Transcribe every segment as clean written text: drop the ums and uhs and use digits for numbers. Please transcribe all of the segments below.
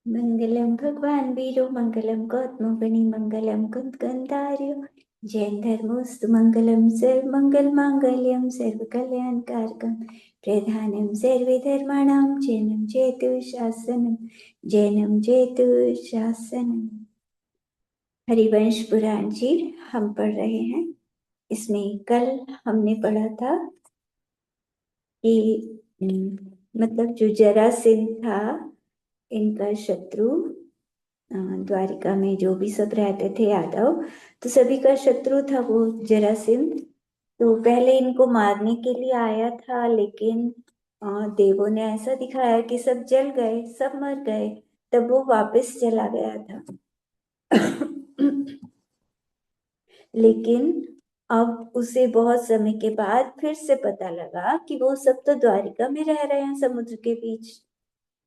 मंगलम भगवान वीरो मंगलम गौतमोगणि मंगलम कुंदकंदार्यो जैन धर्मोस्तु मंगलम सर्व मंगल मांगल्यम सर्व कल्याणकारकम प्रधानम सर्वे धर्माणां जैनम जेतु शासनम। हरिवंश पुराण जी हम पढ़ रहे हैं। इसमें कल हमने पढ़ा था कि मतलब जो जरासंध था इनका शत्रु, द्वारिका में जो भी सब रहते थे यादव, तो सभी का शत्रु था वो जरासंध। तो पहले इनको मारने के लिए आया था, लेकिन देवों ने ऐसा दिखाया कि सब जल गए, सब मर गए, तब वो वापस चला गया था। लेकिन अब उसे बहुत समय के बाद फिर से पता लगा कि वो सब तो द्वारिका में रह रहे हैं समुद्र के बीच।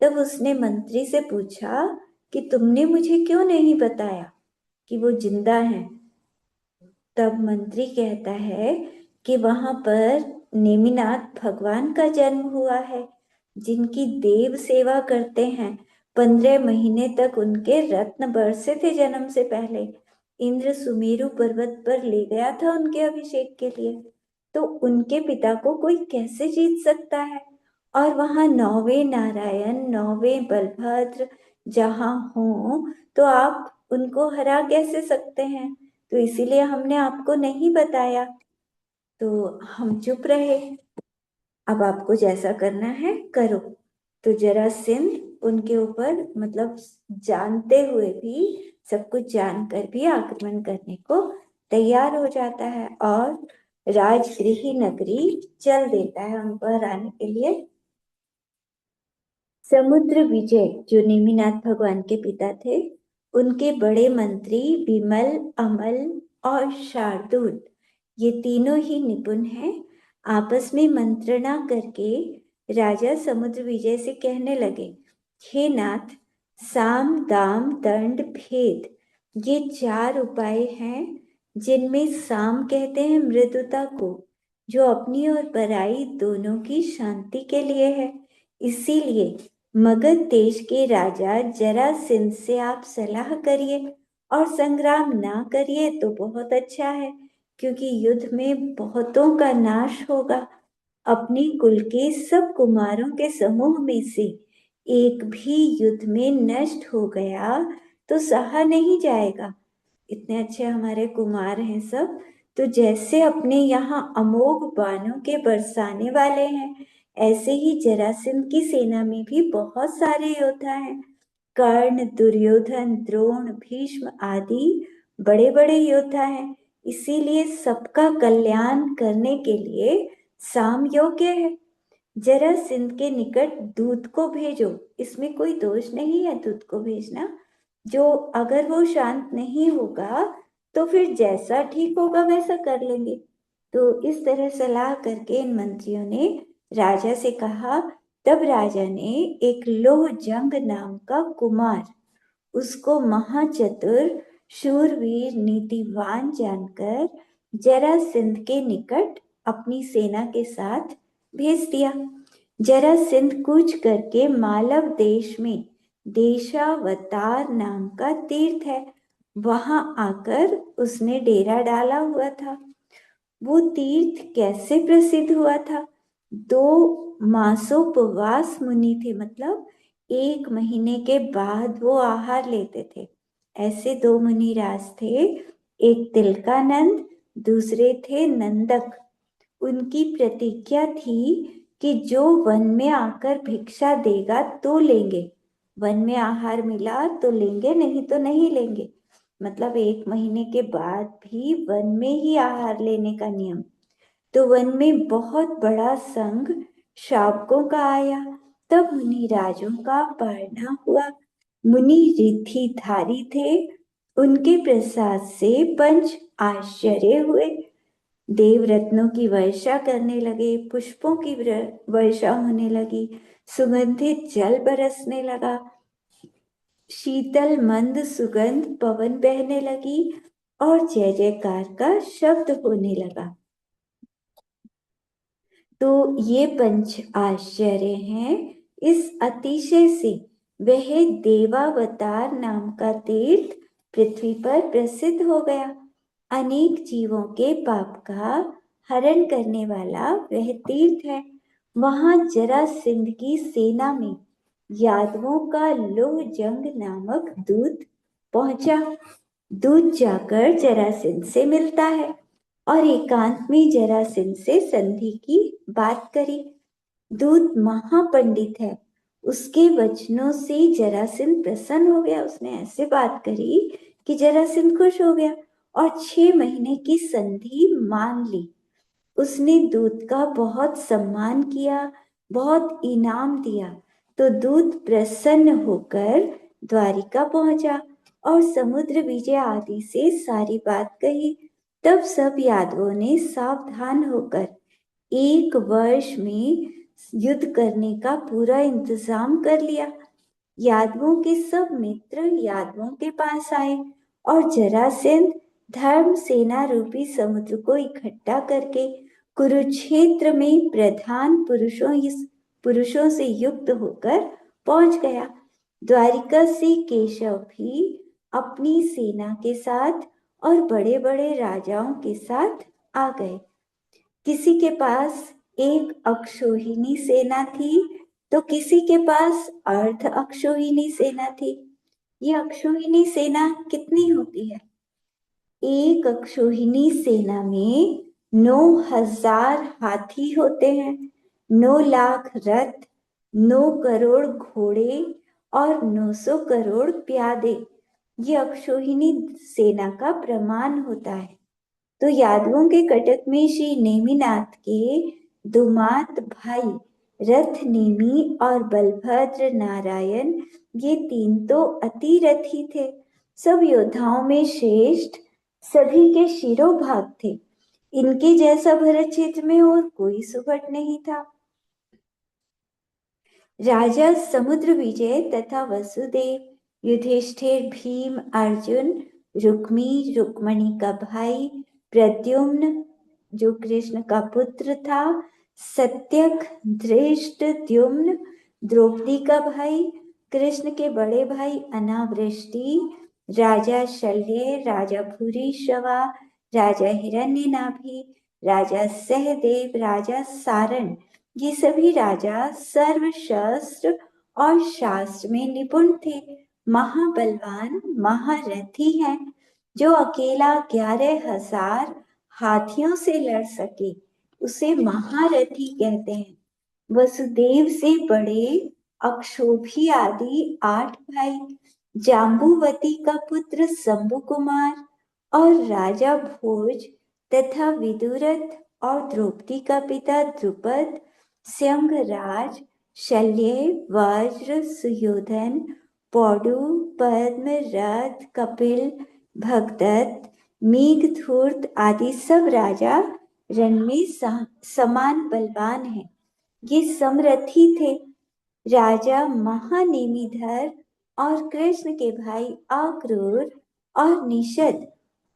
तब उसने मंत्री से पूछा कि तुमने मुझे क्यों नहीं बताया कि वो जिंदा है। तब मंत्री कहता है कि वहां पर नेमिनाथ भगवान का जन्म हुआ है, जिनकी देव सेवा करते हैं। 15 महीने तक उनके रत्न बरसे थे जन्म से पहले। इंद्र सुमेरु पर्वत पर ले गया था उनके अभिषेक के लिए। तो उनके पिता को कोई कैसे जीत सकता है? और वहां 9वें नारायण, 9वें बलभद्र जहां हो, तो आप उनको हरा कैसे सकते हैं? तो इसीलिए हमने आपको नहीं बताया। तो हम चुप रहे। अब आपको जैसा करना है करो। तो जरासंध उनके ऊपर मतलब जानते हुए भी, सब कुछ जानकर भी आक्रमण करने को तैयार हो जाता है और राजगृह नगरी चल देता है उन पर आने के लिए। समुद्र विजय जो नेमिनाथ भगवान के पिता थे, उनके बड़े मंत्री विमल, अमल और शार्दूल, ये तीनों ही निपुण हैं। आपस में मंत्रणा करके राजा समुद्र विजय से कहने लगे, हे नाथ, साम दाम दंड भेद, ये 4 उपाय हैं, जिनमें साम कहते हैं मृदुता को, जो अपनी और पराई दोनों की शांति के लिए है। इसीलिए मगध देश के राजा जरासंध से आप सलाह करिए और संग्राम ना करिए तो बहुत अच्छा है, क्योंकि युद्ध में बहुतों का नाश होगा। अपने कुल के सब कुमारों के समूह में से एक भी युद्ध में नष्ट हो गया तो सहा नहीं जाएगा। इतने अच्छे हमारे कुमार हैं सब, तो जैसे अपने यहाँ अमोघ बाणों के बरसाने वाले हैं, ऐसे ही जरासंध की सेना में भी बहुत सारे योद्धा हैं। कर्ण, दुर्योधन, द्रोण, भीष्म आदि बड़े बड़े योद्धा हैं। इसीलिए सबका कल्याण करने के लिए साम योग्य है। जरासंध के निकट दूत को भेजो। इसमें कोई दोष नहीं है दूत को भेजना। जो अगर वो शांत नहीं होगा तो फिर जैसा ठीक होगा वैसा कर लेंगे। तो इस तरह सलाह करके इन मंत्रियों ने राजा से कहा। तब राजा ने एक लोह जंग नाम का कुमार, उसको महाचतुर, शूरवीर, नीतिवान जानकर जरासंध के निकट अपनी सेना के साथ भेज दिया। जरासंध कूच करके मालव देश में देशावतार नाम का तीर्थ है, वहां आकर उसने डेरा डाला हुआ था। वो तीर्थ कैसे प्रसिद्ध हुआ था? 2 मासोपवास मुनि थे, मतलब 1 महीने के बाद वो आहार लेते थे। ऐसे 2 मुनिराज थे। एक तिलकानंद, दूसरे थे नंदक। उनकी प्रतिज्ञा थी कि जो वन में आकर भिक्षा देगा तो लेंगे। वन में आहार मिला तो लेंगे, नहीं तो नहीं लेंगे। मतलब 1 महीने के बाद भी वन में ही आहार लेने का नियम। तो वन में बहुत बड़ा संघ शावकों का आया। तब मुनि राजों का पढ़ना हुआ। मुनि रिद्धिधारी थे। उनके प्रसाद से पंच आश्चर्य हुए। देवरत्नों की वर्षा करने लगे, पुष्पों की वर्षा होने लगी, सुगंधित जल बरसने लगा, शीतल मंद सुगंध पवन बहने लगी और जय जयकार का शब्द होने लगा। तो ये पंच आश्चर्य हैं। इस अतिशय से वह देवावतार नाम का तीर्थ पृथ्वी पर प्रसिद्ध हो गया। अनेक जीवों के पाप का हरण करने वाला वह तीर्थ है। वहां जरासंध की सेना में यादवों का लोह जंग नामक दूत पहुंचा। दूत जाकर जरासंध से मिलता है और एकांत में जरासंध से संधि की बात करी। दूत महापंडित है, उसके वचनों से जरासंध प्रसन्न हो गया। उसने ऐसे बात करी कि जरासंध खुश हो गया और 6 महीने की संधि मान ली। उसने दूत का बहुत सम्मान किया, बहुत इनाम दिया। तो दूत प्रसन्न होकर द्वारिका पहुंचा और समुद्र विजय आदि से सारी बात कही। तब सब यादवों ने सावधान होकर 1 वर्ष में युद्ध करने का पूरा इंतजाम कर लिया। यादवों के सब मित्र यादवों के पास आए और जरासंध धर्म सेना रूपी समुद्र को इकट्ठा करके कुरुक्षेत्र में प्रधान पुरुषों से युक्त होकर पहुंच गया। द्वारिका से केशव भी अपनी सेना के साथ और बड़े बड़े राजाओं के साथ आ गए। किसी के पास एक अक्षौहिणी सेना थी तो किसी के पास अर्ध अक्षौहिणी सेना थी। ये अक्षौहिणी सेना कितनी होती है? एक अक्षौहिणी सेना में 9,000 हाथी होते हैं, 9 लाख रथ, 9 करोड़ घोड़े और 900 करोड़ प्यादे। ये अक्षौहिणी सेना का प्रमाण होता है। तो यादवों के कटक में श्री नेमिनाथ के दुमात भाई रथ नेमी और बलभद्र नारायण, ये 3 तो अति रथी थे। सब योद्धाओं में श्रेष्ठ, सभी के शिरोभाग थे। इनके जैसा भरत क्षेत्र में और कोई सुभट नहीं था। राजा समुद्र विजय तथा वसुदेव, युधिष्ठिर, भीम, अर्जुन, रुक्मी, रुक्मणी का भाई प्रद्युम्न जो कृष्ण का पुत्र था, सत्यक, धृष्टद्युम्न द्रौपदी का भाई, कृष्ण के बड़े भाई अनावृष्टि, राजा शल्य, राजा भूरिश्रवा, राजा हिरण्यनाभि, राजा सहदेव, राजा सारण, ये सभी राजा सर्वशस्त्र और शास्त्र में निपुण थे। महाबलवान महारथी हैं। जो अकेला 11,000 हाथियों से लड़ सके उसे महारथी कहते हैं। वसुदेव से बड़े अक्षोभी आदि 8 भाई, जाम्बुवती का पुत्र शंभु कुमार और राजा भोज तथा विदुरथ और द्रौपदी का पिता द्रुपद, स्यंगराज, शल्य, वज्र, सुयोधन, पौडु, पद्म, रथ, कपिल, भगदत्त, मेघधूर्त आदि सब राजा रण में समान बलवान हैं। ये समरथी थे। राजा महानेमिधर और कृष्ण के भाई अक्रूर और निषद,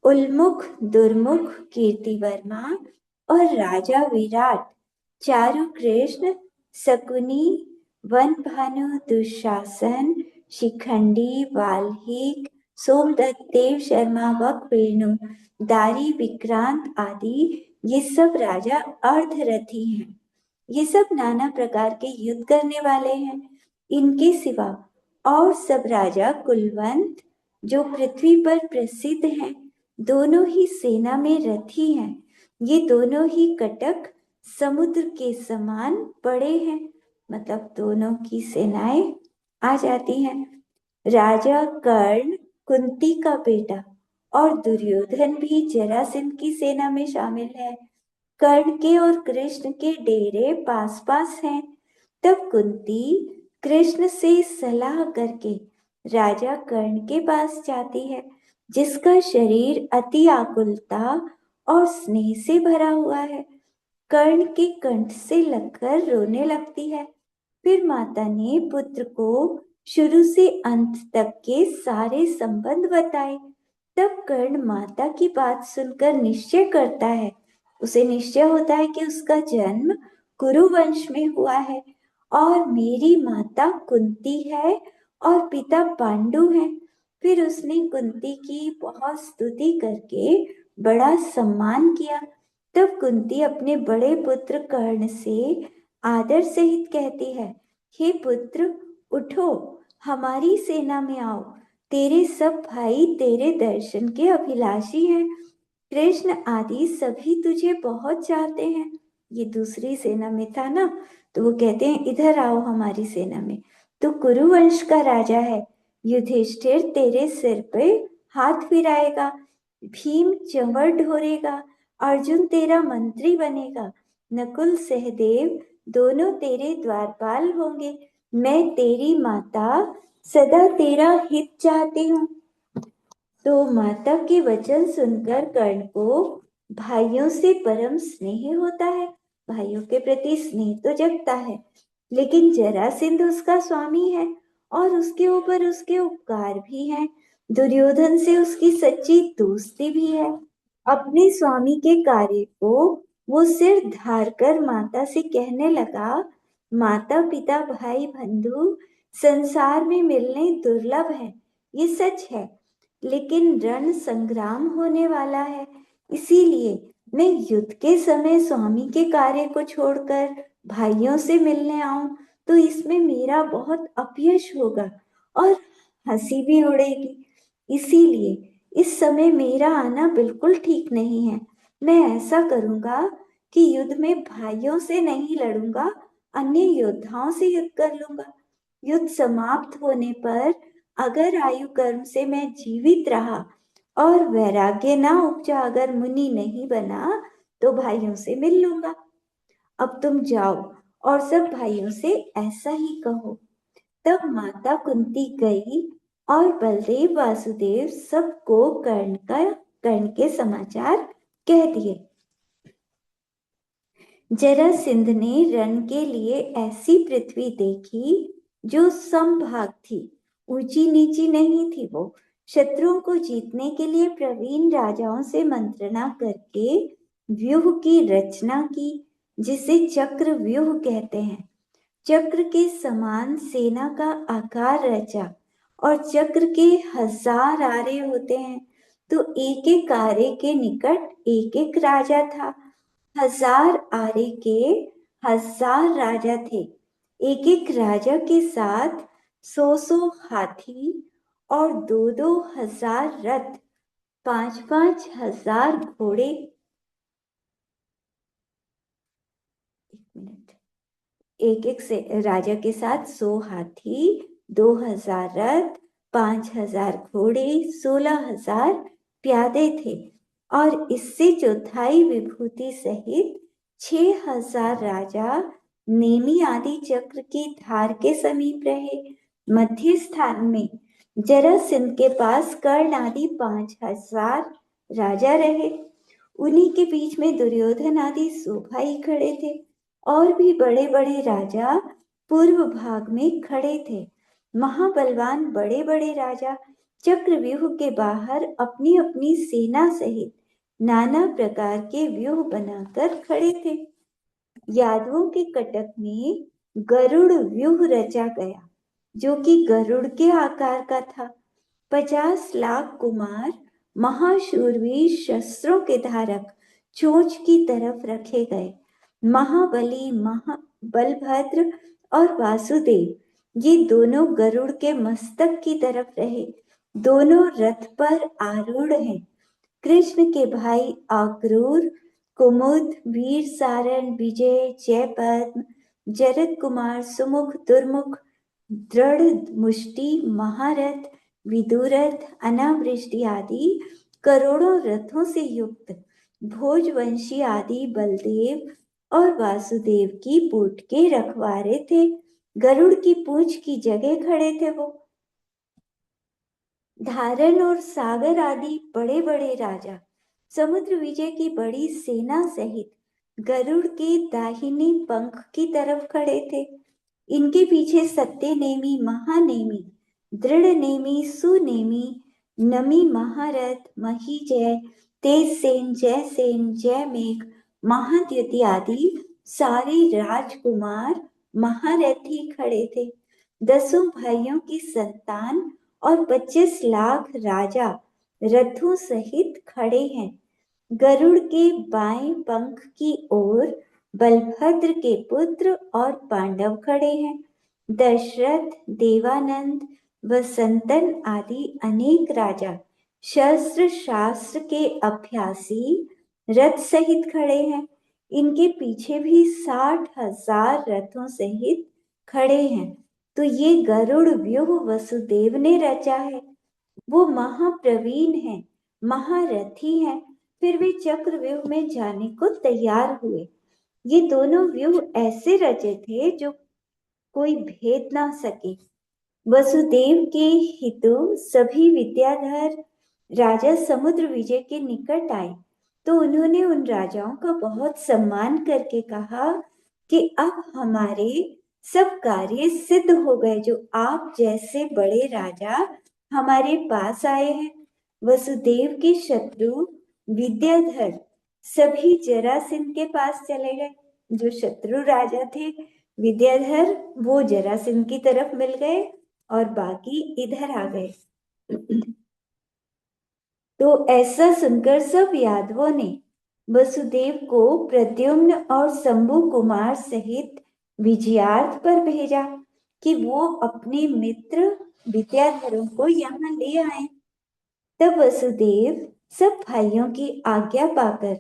उल्मुख, दुर्मुख, कीर्तिवर्मा और राजा विराट, चारु कृष्ण, शकुनी, वनभानु, दुशासन, शिखंडी, वाल्मीकि, सोमदत्त, देव शर्मा, वकवेणु, दारी, विक्रांत आदि ये सब राजा अर्धरथी हैं। ये सब नाना प्रकार के युद्ध करने वाले हैं। इनके सिवा और सब राजा कुलवंत जो पृथ्वी पर प्रसिद्ध हैं, दोनों ही सेना में रथी हैं। ये दोनों ही कटक समुद्र के समान बड़े हैं, मतलब दोनों की सेनाएं आ जाती हैं। राजा कर्ण कुंती का बेटा और दुर्योधन भी जरासंध की सेना में शामिल है। कर्ण के और कृष्ण के डेरे पास पास हैं। तब कुंती कृष्ण से सलाह करके राजा कर्ण के पास जाती है, जिसका शरीर अति आकुलता और स्नेह से भरा हुआ है। कर्ण के कंठ से लगकर रोने लगती है। फिर माता ने पुत्र को शुरू से अंत तक के सारे संबंध बताए। तब कर्ण माता की बात सुनकर निश्चय करता है। उसे निश्चय होता है कि उसका जन्म कुरु वंश में हुआ है और मेरी माता कुंती है और पिता पांडु हैं। फिर उसने कुंती की बहुत स्तुति करके बड़ा सम्मान किया। तब कुंती अपने बड़े पुत्र कर्ण से आदर सहित कहती है, हे पुत्र, उठो, हमारी सेना में आओ। तेरे सब भाई तेरे दर्शन के अभिलाषी हैं। कृष्ण आदि सभी तुझे बहुत चाहते हैं। ये दूसरी सेना में था ना, तो वो कहते हैं इधर आओ हमारी सेना में। तो कुरुवंश का राजा है। युधिष्ठिर तेरे सिर पे हाथ फिराएगा, भीम चंवर ढोरेगा, अर्जुन तेरा मंत्री बनेगा, नकुल सहदेव दोनों तेरे द्वारपाल होंगे। मैं तेरी माता सदा तेरा हित चाहती हूँ। तो माता के वचन सुनकर कर्ण को भाइयों से परम स्नेह होता है। भाइयों के प्रति स्नेह तो जगता है, लेकिन जरासंध उसका स्वामी है और उसके ऊपर उसके उपकार भी हैं। दुर्योधन से उसकी सच्ची दोस्ती भी है। अपने स्वामी के कार्य को वो सिर धार कर माता से कहने लगा, माता पिता भाई बंधु संसार में मिलने दुर्लभ है, ये सच है, लेकिन रण संग्राम होने वाला है। इसीलिए मैं युद्ध के समय स्वामी के कार्य को छोड़कर भाइयों से मिलने आऊं तो इसमें मेरा बहुत अपयश होगा और हंसी भी उड़ेगी। इसीलिए इस समय मेरा आना बिल्कुल ठीक नहीं है। मैं ऐसा करूंगा कि युद्ध में भाइयों से नहीं लड़ूंगा, अन्य योद्धाओं से युद्ध कर लूंगा। युद्ध समाप्त होने पर अगर आयु कर्म से मैं जीवित रहा और वैराग्य ना उपजा, अगर मुनि नहीं बना, तो भाइयों से मिल लूंगा। अब तुम जाओ और सब भाइयों से ऐसा ही कहो। तब माता कुंती गई और बलदेव वासुदेव सबको कर्ण के समाचार कह दिए। जरासंध ने रण के लिए ऐसी पृथ्वी देखी जो समभाग थी, ऊंची नीची नहीं थी। वो शत्रुओं को जीतने के लिए प्रवीण राजाओं से मंत्रणा करके व्यूह की रचना की, जिसे चक्र व्यूह कहते हैं। चक्र के समान सेना का आकार रचा और चक्र के 1000 आरे होते हैं, तो एक एक आरे के निकट एक एक राजा था। 1000 आरे के 1000 राजा थे। एक एक राजा के साथ 100 हाथी और 2 हजार रथ, 5 हजार घोड़े। एक मिनट। एक एक से राजा के साथ 100 हाथी, 2000 रथ, 5000 घोड़े, 16,000 प्यादे थे और इससे चौथाई विभूति सहित 6,000 राजा नेमी आदि चक्र की धार के समीप रहे। मध्य स्थान में जरासंध के पास कर्ण आदि 5,000 राजा रहे। उन्हीं के बीच में दुर्योधन आदि 100 भाई खड़े थे और भी बड़े बड़े राजा पूर्व भाग में खड़े थे। महाबलवान बड़े बड़े राजा चक्रव्यूह के बाहर अपनी अपनी सेना सहित नाना प्रकार के व्यूह बनाकर खड़े थे। यादवों के कटक में गरुड़ व्यूह रचा गया, जो कि गरुड़ के आकार का था। 50 लाख कुमार महाशूरवीर शस्त्रों के धारक चोंच की तरफ रखे गए। महाबली बलभद्र और वासुदेव ये दोनों गरुड़ के मस्तक की तरफ रहे। दोनों रथ पर आरूढ़ हैं। कृष्ण के भाई आक्रूर, कुमुद, वीर सारण, विजय, जयपद्म, जरद कुमार, सुमुख, दुर्मुख, दृढ़ मुष्टि, महारथ, विदुरथ, अनावृष्टि आदि करोड़ों रथों से युक्त भोजवंशी आदि बलदेव और वासुदेव की पूट के रखवारे थे। गरुड़ की पूंछ की जगह खड़े थे वो। धारण और सागर आदि बड़े बड़े राजा समुद्र विजय की बड़ी सेना सहित गरुड़ के दाहिने पंख की तरफ खड़े थे। इनके पीछे सत्यनेमी, महानेमी, दृढ़ नेमी, सुनेमी, नमी, महारथ, महीजय, तेजसेन, जयसेन, जयमेघ, महाद्युति आदि सारे राजकुमार महारथी खड़े थे। 10 भाइयों की संतान और 25 लाख राजा रथों सहित खड़े हैं। गरुड़ के बाएं पंख की ओर बलभद्र के पुत्र और पांडव खड़े हैं। दशरथ, देवानंद व संतन आदि अनेक राजा शस्त्र शास्त्र के अभ्यासी रथ सहित खड़े हैं। इनके पीछे भी 60,000 रथों सहित खड़े हैं। तो ये गरुड़ व्यूह वसुदेव ने रचा है। वो महाप्रवीण है, महारथी है। फिर वे चक्रव्यूह में जाने को तैयार हुए। ये दोनों व्यूह ऐसे रचे थे जो कोई भेद ना सके। वसुदेव के हितु सभी विद्याधर राजा समुद्र विजय के निकट आए तो उन्होंने उन राजाओं का बहुत सम्मान करके कहा कि अब हमारे सब कार्य सिद्ध हो गए, जो आप जैसे बड़े राजा हमारे पास आए हैं। वसुदेव के शत्रु विद्याधर सभी जरासंध के पास चले गए। जो शत्रु राजा थे विद्याधर, वो जरासंध की तरफ मिल गए और बाकी इधर आ गए। तो ऐसा सुनकर सब यादवों ने वसुदेव को प्रद्युम्न और शंभु कुमार सहित विजयार्थ पर भेजा कि वो अपने मित्र विद्याधरों को यहाँ ले आए। तब वसुदेव सब भाइयों की आज्ञा पाकर,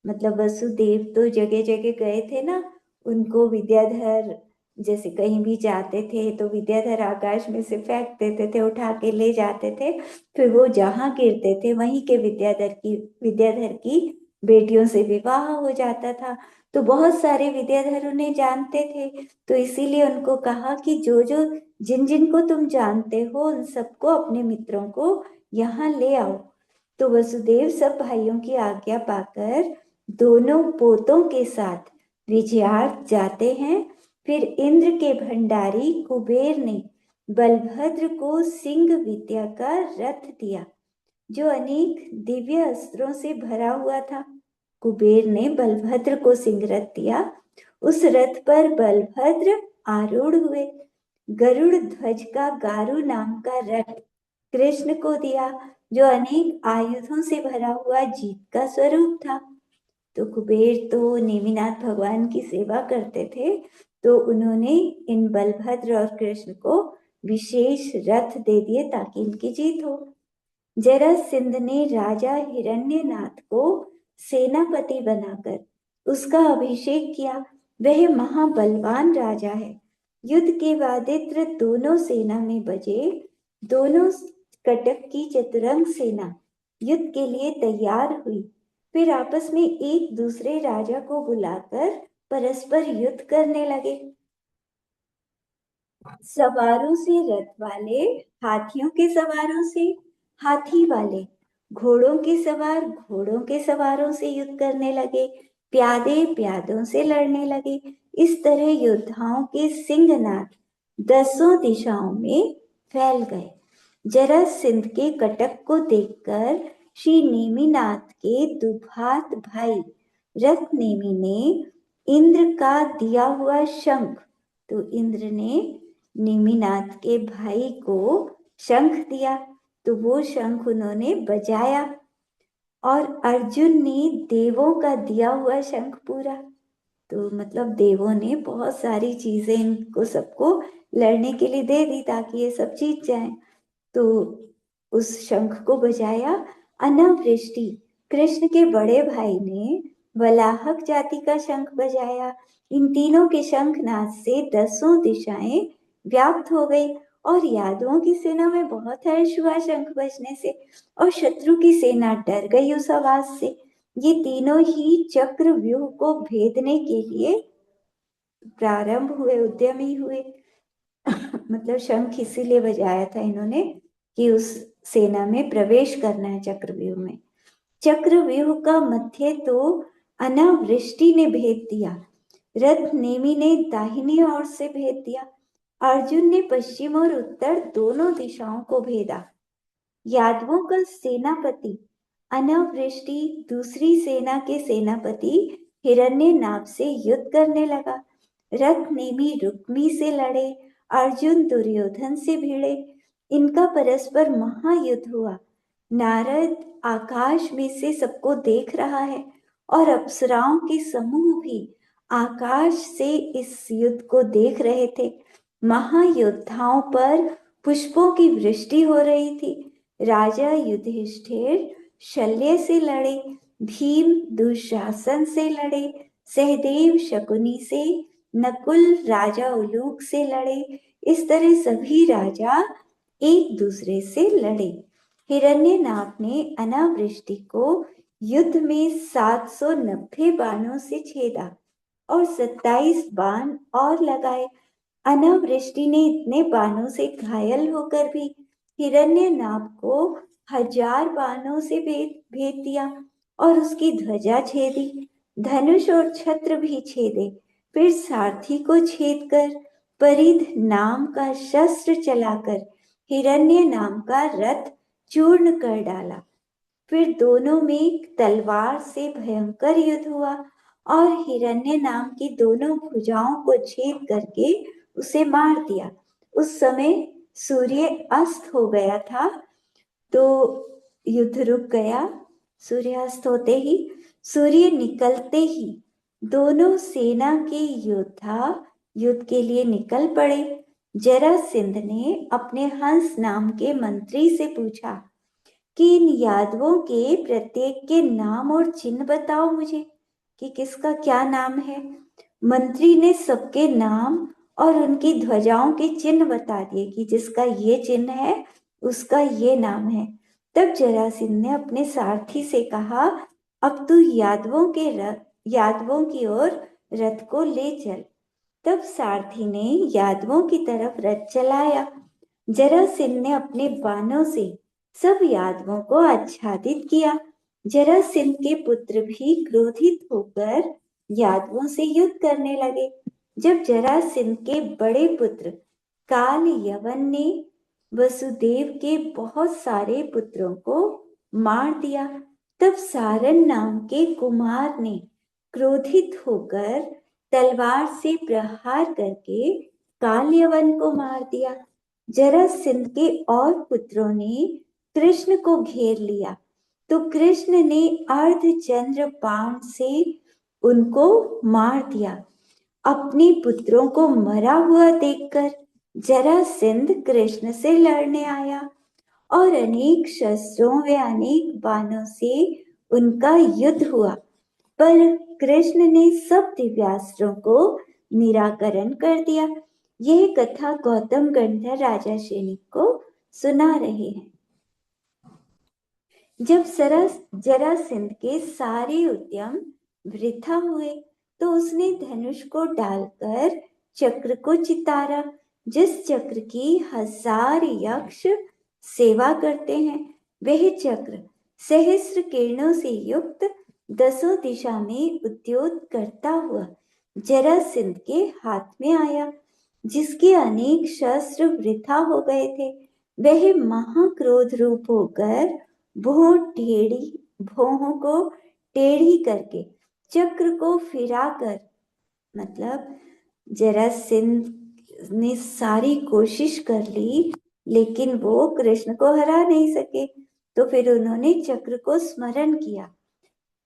मतलब वसुदेव तो जगह जगह गए थे ना, उनको विद्याधर जैसे कहीं भी जाते थे तो विद्याधर आकाश में से फेंक देते थे, उठा के ले जाते थे। फिर वो जहाँ गिरते थे वहीं के विद्याधर की बेटियों से विवाह हो जाता था। तो बहुत सारे विद्याधर उन्हें जानते थे, तो इसीलिए उनको कहा कि जो जो जिन जिन को तुम जानते हो उन सबको, अपने मित्रों को यहाँ ले आओ। तो वसुदेव सब भाइयों की आज्ञा पाकर दोनों पोतों के साथ विजयार्थ जाते हैं। फिर इंद्र के भंडारी कुबेर ने बलभद्र को सिंह विद्या का रथ दिया जो अनेक दिव्य अस्त्रों से भरा हुआ था। कुबेर ने बलभद्र को सिंह रथ दिया। उस रथ पर बलभद्र आरूढ़ हुए। गरुड़ ध्वज का गारु नाम का रथ कृष्ण को दिया जो अनेक आयुधों से भरा हुआ जीत का स्वरूप था। तो कुबेर तो नेमिनाथ भगवान की सेवा करते थे, तो उन्होंने इन बलभद्र और कृष्ण को विशेष रथ दे दिए ताकि इनकी जीत हो। जरासंध ने राजा हिरण्यनाथ को सेनापति बनाकर उसका अभिषेक किया। वह महाबलवान राजा है। युद्ध के बाद इत्र दोनों सेना में बजे। दोनों कटक की चतुरंग सेना युद्ध के लिए तैयार हुई। फिर आपस में एक दूसरे राजा को बुलाकर परस्पर युद्ध करने लगे। सवारों से रथ वाले हाथियों के सवारों से हाथी वाले, घोड़ों के सवार घोड़ों के सवारों से युद्ध करने लगे। प्यादे प्यादों से लड़ने लगे। इस तरह योद्धाओं के सिंहनाद 10 दिशाओं में फैल गए। जरासंध के कटक को देखकर श्री नेमिनाथ के दुभात भाई रथ नेमि ने इंद्र का दिया हुआ शंख, तो इंद्र ने नेमिनाथ के भाई को शंख दिया, तो वो शंख उन्होंने बजाया। और अर्जुन ने देवों का दिया हुआ शंख पूरा, तो मतलब देवों ने बहुत सारी चीजें इनको सबको लड़ने के लिए दे दी ताकि ये सब जीत जाएं। तो उस शंख को बजाया। अनावृष्टि कृष्ण के बड़े भाई ने वलाहक जाति का शंख बजाया। इन तीनों के शंखनाद से 10 दिशाएं व्याप्त हो गई और यादवों की सेना में बहुत हर्ष हुआ शंख बजने से, और शत्रु की सेना डर गई उस आवाज से। ये तीनों ही चक्र व्यूह को भेदने के लिए प्रारंभ हुए, उद्यमी हुए। मतलब शंख इसीलिए बजाया था इन्होंने कि उस सेना में प्रवेश करना है चक्रव्यूह में। चक्रव्यूह का मध्य तो अनावृष्टि ने भेद दिया। रथ नेमि ने दाहिनी ओर से भेद दिया। अर्जुन ने पश्चिम और उत्तर दोनों दिशाओं को भेदा। यादवों का सेनापति अनावृष्टि दूसरी सेना के सेनापति हिरण्यनाभ से युद्ध करने लगा। रथ नेमि रुक्मी से लड़े अर्जुन दुर्योधन से भिड़े। इनका परस्पर महायुद्ध हुआ। नारद आकाश में से सबको देख रहा है और अप्सराओं के समूह भी आकाश से इस युद्ध को देख रहे थे। महायोद्धाओं पर पुष्पों की वृष्टि हो रही थी। राजा युधिष्ठिर शल्य से लड़े, भीम दुशासन से लड़े, सहदेव शकुनी से, नकुल राजा उलूक से लड़े। इस तरह सभी राजा एक दूसरे से लड़े। हिरण्यनाभ ने अनावृष्टि को युद्ध में 790 बाणों से छेदा और 27 बाण और लगाए। अनावृष्टि ने इतने बाणों से घायल होकर भी हिरण्यनाभ को 1000 बाणों से भेद दिया और उसकी ध्वजा छेदी। धनुष और छत्र भी छेदे। फिर सारथी को छेद कर परिध नाम का शस्त्र चलाकर हिरण्य नाम का रथ चूर्ण कर डाला। फिर दोनों में तलवार से भयंकर युद्ध हुआ और हिरण्य नाम की दोनों भुजाओं को छेद करके उसे मार दिया। उस समय सूर्य अस्त हो गया था, तो युद्ध रुक गया। सूर्यास्त होते ही, सूर्य निकलते ही दोनों सेना के योद्धा युद्ध के लिए निकल पड़े। जरासंध ने अपने हंस नाम के मंत्री से पूछा कि इन यादवों के प्रत्येक के नाम और चिन्ह बताओ मुझे कि किसका क्या नाम है। मंत्री ने सबके नाम और उनकी ध्वजाओं के चिन्ह बता दिए कि जिसका ये चिन्ह है उसका ये नाम है। तब जरासंध ने अपने सारथी से कहा, अब तू यादवों की ओर रथ को ले चल। तब सारथी ने यादवों की तरफ रथ चलाया। जरासंध ने अपने बाणों से सब यादवों को आच्छादित किया। जरासंध के पुत्र भी क्रोधित होकर यादवों से युद्ध करने लगे। जब जरासंध के बड़े पुत्र काल यवन ने वसुदेव के बहुत सारे पुत्रों को मार दिया, तब सारन नाम के कुमार ने क्रोधित होकर तलवार से प्रहार करके कालयवन को मार दिया। जरासंध के और पुत्रों ने कृष्ण को घेर लिया, तो कृष्ण ने अर्धचंद्र बाण से उनको मार दिया। अपने पुत्रों को मरा हुआ देखकर जरासंध कृष्ण से लड़ने आया और अनेक शस्त्रों व अनेक बाणों से उनका युद्ध हुआ, पर कृष्ण ने सब दिव्यास्त्रों को निराकरण कर दिया। यह कथा गौतम गंधर्व राजा शौनक को सुना रहे हैं। जब जरासंध के सारे उद्यम वृथा हुए, तो उसने धनुष को डालकर चक्र को चितारा। जिस चक्र की 1000 यक्ष सेवा करते हैं, वह चक्र सहस्र किरणों से युक्त 10 दिशा में उद्योत करता हुआ जरासंध के हाथ में आया। जिसके अनेक शस्त्र वृथा हो गए थे, वह महाक्रोध रूप होकर भौहों को टेढ़ी करके चक्र को फिराकर, मतलब जरासंध ने सारी कोशिश कर ली लेकिन वो कृष्ण को हरा नहीं सके। तो फिर उन्होंने चक्र को स्मरण किया,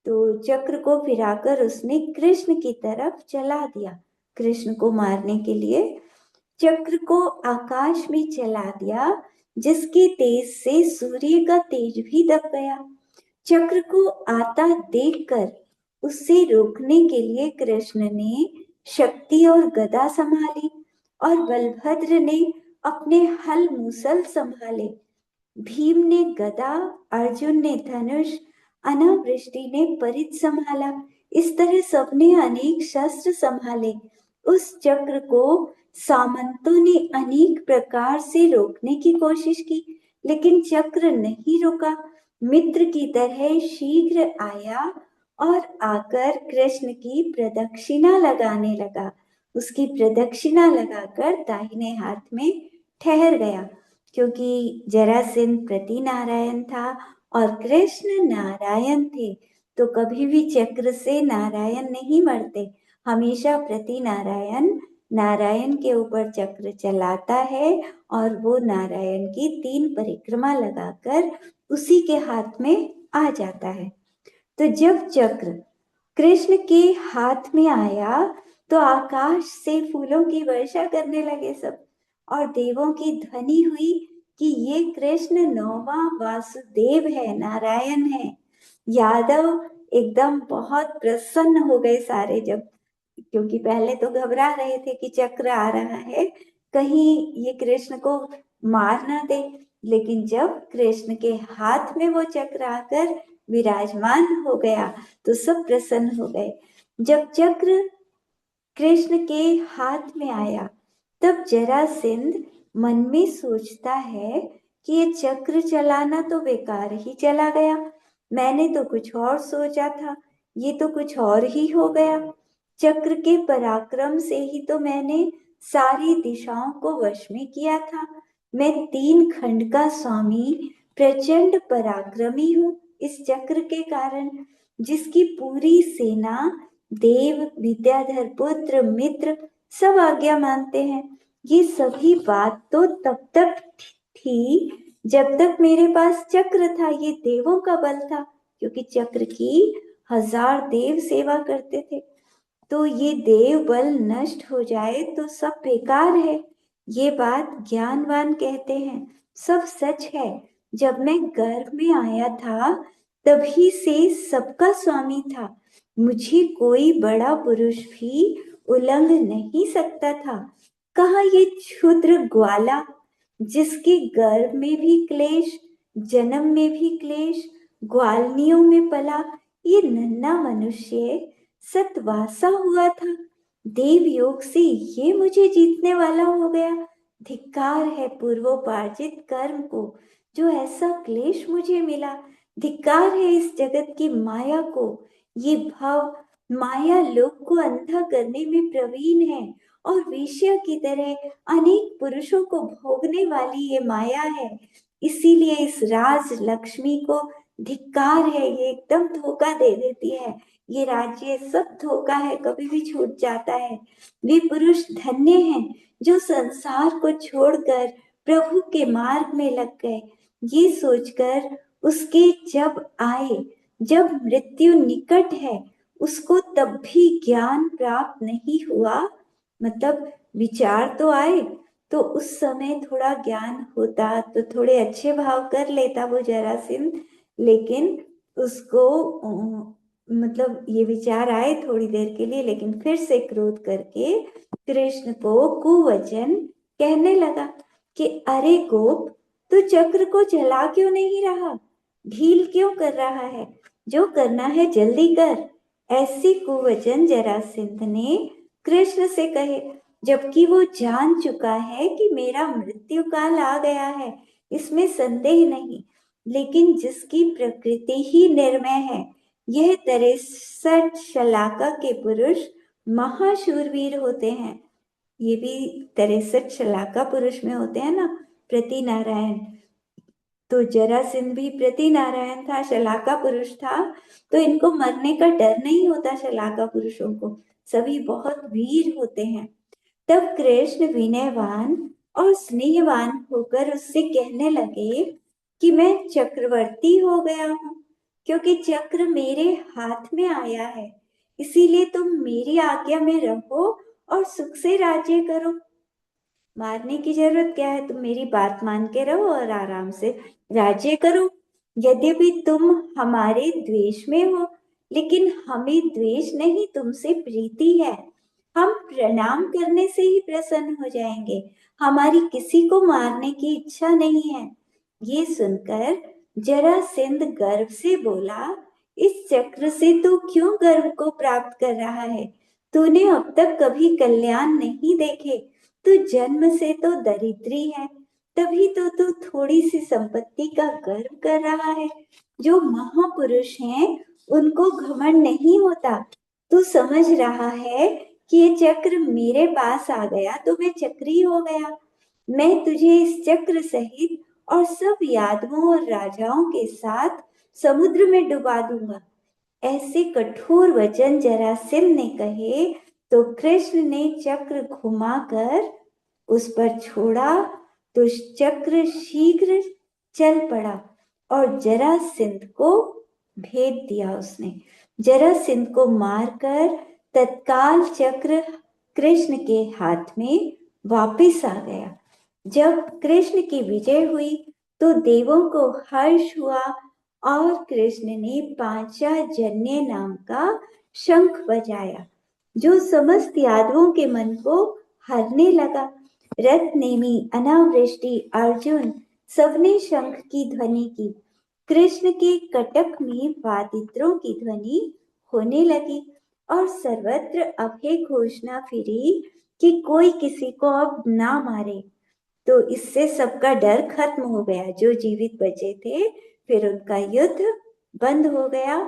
तो चक्र को फिराकर उसने कृष्ण की तरफ चला दिया। कृष्ण को मारने के लिए चक्र को आकाश में चला दिया, जिसके तेज से सूर्य का तेज भी दब गया। चक्र को आता देखकर उसे रोकने के लिए कृष्ण ने शक्ति और गदा संभाली और बलभद्र ने अपने हल मूसल संभाले। भीम ने गदा, अर्जुन ने धनुष, अनावृष्टि ने परिध संभाला। इस तरह सबने अनेक शस्त्र संभाले। उस चक्र को सामंतों ने अनेक प्रकार से रोकने की कोशिश की, लेकिन चक्र नहीं रुका। मित्र की तरह शीघ्र आया और आकर कृष्ण की प्रदक्षिणा लगाने लगा। उसकी प्रदक्षिणा लगाकर दाहिने हाथ में ठहर गया, क्योंकि जरासंध प्रति नारायण था और कृष्ण नारायण थे, तो कभी भी चक्र से नारायण नहीं मरते, हमेशा प्रति नारायण नारायण के ऊपर चक्र चलाता है और वो नारायण की 3 परिक्रमा लगाकर उसी के हाथ में आ जाता है। तो जब चक्र कृष्ण के हाथ में आया तो आकाश से फूलों की वर्षा करने लगे सब, और देवों की ध्वनि हुई कि ये कृष्ण नौवा वासुदेव है, नारायण है। यादव एकदम बहुत प्रसन्न हो गए सारे, जब, क्योंकि पहले तो घबरा रहे थे कि चक्र आ रहा है, कहीं ये कृष्ण को मार ना दे, लेकिन जब कृष्ण के हाथ में वो चक्र आकर विराजमान हो गया तो सब प्रसन्न हो गए। जब चक्र कृष्ण के हाथ में आया तब जरासंध मन में सोचता है कि ये चक्र चलाना तो बेकार ही चला गया, मैंने तो कुछ और सोचा था, ये तो कुछ और ही हो गया। चक्र के पराक्रम से ही तो मैंने सारी दिशाओं को वश में किया था। मैं 3 खंड का स्वामी, प्रचंड पराक्रमी हूँ इस चक्र के कारण, जिसकी पूरी सेना देव, विद्याधर पुत्र, मित्र सब आज्ञा मानते हैं। ये सभी बात तो तब तक थी जब तक मेरे पास चक्र था। ये देवों का बल था, क्योंकि चक्र की 1000 देव सेवा करते थे। तो ये देव बल नष्ट हो जाए तो सब बेकार है। ये बात ज्ञानवान कहते हैं, सब सच है। जब मैं गर्भ में आया था तभी से सबका स्वामी था, मुझे कोई बड़ा पुरुष भी उल्लंघ नहीं सकता था। कहा ये क्षुद्र ग्वाला, जिसके गर्भ में भी क्लेश, जन्म में भी क्लेश, ग्वालनियों में पला, ये नन्हा मनुष्य सतवासा हुआ था, देव योग से ये मुझे जीतने वाला हो गया। धिक्कार है पूर्वोपार्जित कर्म को, जो ऐसा क्लेश मुझे मिला। धिक्कार है इस जगत की माया को, ये भाव माया लोक को अंधा करने में प्रवीण है, और वेश्या की तरह अनेक पुरुषों को भोगने वाली ये माया है। इसीलिए इस राज लक्ष्मी को धिक्कार है, ये एकदम धोखा दे देती है। ये राज्य सब धोखा है, कभी भी छूट जाता है। वे पुरुष धन्य हैं जो संसार को छोड़कर प्रभु के मार्ग में लग गए। ये सोचकर उसके जब आए, जब मृत्यु निकट है, उसको तब भी ज्ञान प्राप्त नहीं हुआ। मतलब विचार तो आए तो उस समय थोड़ा ज्ञान होता तो थोड़े अच्छे भाव कर लेता वो जरासंध, लेकिन उसको मतलब ये विचार आए थोड़ी देर के लिए, लेकिन फिर से क्रोध करके कृष्ण को कुवचन कहने लगा कि अरे गोप, तू चक्र को चला क्यों नहीं रहा, ढील क्यों कर रहा है, जो करना है जल्दी कर। ऐसी कुवचन जरासंध ने कृष्ण से कहे, जबकि वो जान चुका है कि मेरा मृत्यु काल आ गया है, इसमें संदेह नहीं, लेकिन जिसकी प्रकृति ही निर्मय है, यह 63 शलाका के पुरुष महाशूरवीर होते हैं। ये भी 63 शलाका पुरुष में होते हैं ना, प्रति नारायण। तो जरासंध भी प्रति नारायण था, शलाका पुरुष था, तो इनको मरने का डर नहीं होता। शलाका पुरुषों को सभी बहुत वीर होते हैं। तब कृष्ण विनयवान और स्नेहवान होकर उससे कहने लगे कि मैं चक्रवर्ती हो गया हूँ, क्योंकि चक्र मेरे हाथ में आया है, इसीलिए तुम मेरी आज्ञा में रहो और सुख से राज्य करो। मारने की जरूरत क्या है, तुम मेरी बात मान के रहो और आराम से राज्य करो। यद्यपि तुम हमारे द्वेष में हो, लेकिन हमें द्वेष नहीं, तुमसे प्रीति है। हम प्रणाम करने से ही प्रसन्न हो जाएंगे, हमारी किसी को मारने की इच्छा नहीं है। ये सुनकर जरासंध गर्व से बोला, इस चक्र से तू क्यों गर्व को प्राप्त कर रहा है, तूने अब तक कभी कल्याण नहीं देखे, तू जन्म से तो दरिद्री है, तभी तो तू थोड़ी सी संपत्ति का गर्व कर रहा है। जो महापुरुष हैं उनको घमंड नहीं होता। तू समझ रहा है कि ये चक्र मेरे पास आ गया तो मैं चक्री हो गया। मैं तुझे इस चक्र सहित और सब यादवों और राजाओं के साथ समुद्र में डुबा दूंगा। ऐसे कठोर वचन जरासंध ने कहे तो कृष्ण ने चक्र घुमाकर उस पर छोड़ा तो चक्र शीघ्र चल पड़ा और जरासंध को भेद दिया उसने। जरासंध को मारकर तत्काल चक्र कृष्ण के हाथ में वापस आ गया। जब कृष्ण की विजय हुई तो देवों को हर्ष हुआ और कृष्ण ने पांचाजन्य नाम का शंख बजाया जो समस्त यादवों के मन को हरने लगा। रथ नेमी, अनावृष्टि, अर्जुन सबने शंख की ध्वनि की। कृष्ण के कटक में वादित्रों की ध्वनि होने लगी और सर्वत्र अभय घोषणा फिरी कि कोई किसी को अब ना मारे। तो इससे सबका डर खत्म हो गया। जो जीवित बचे थे फिर उनका युद्ध बंद हो गया।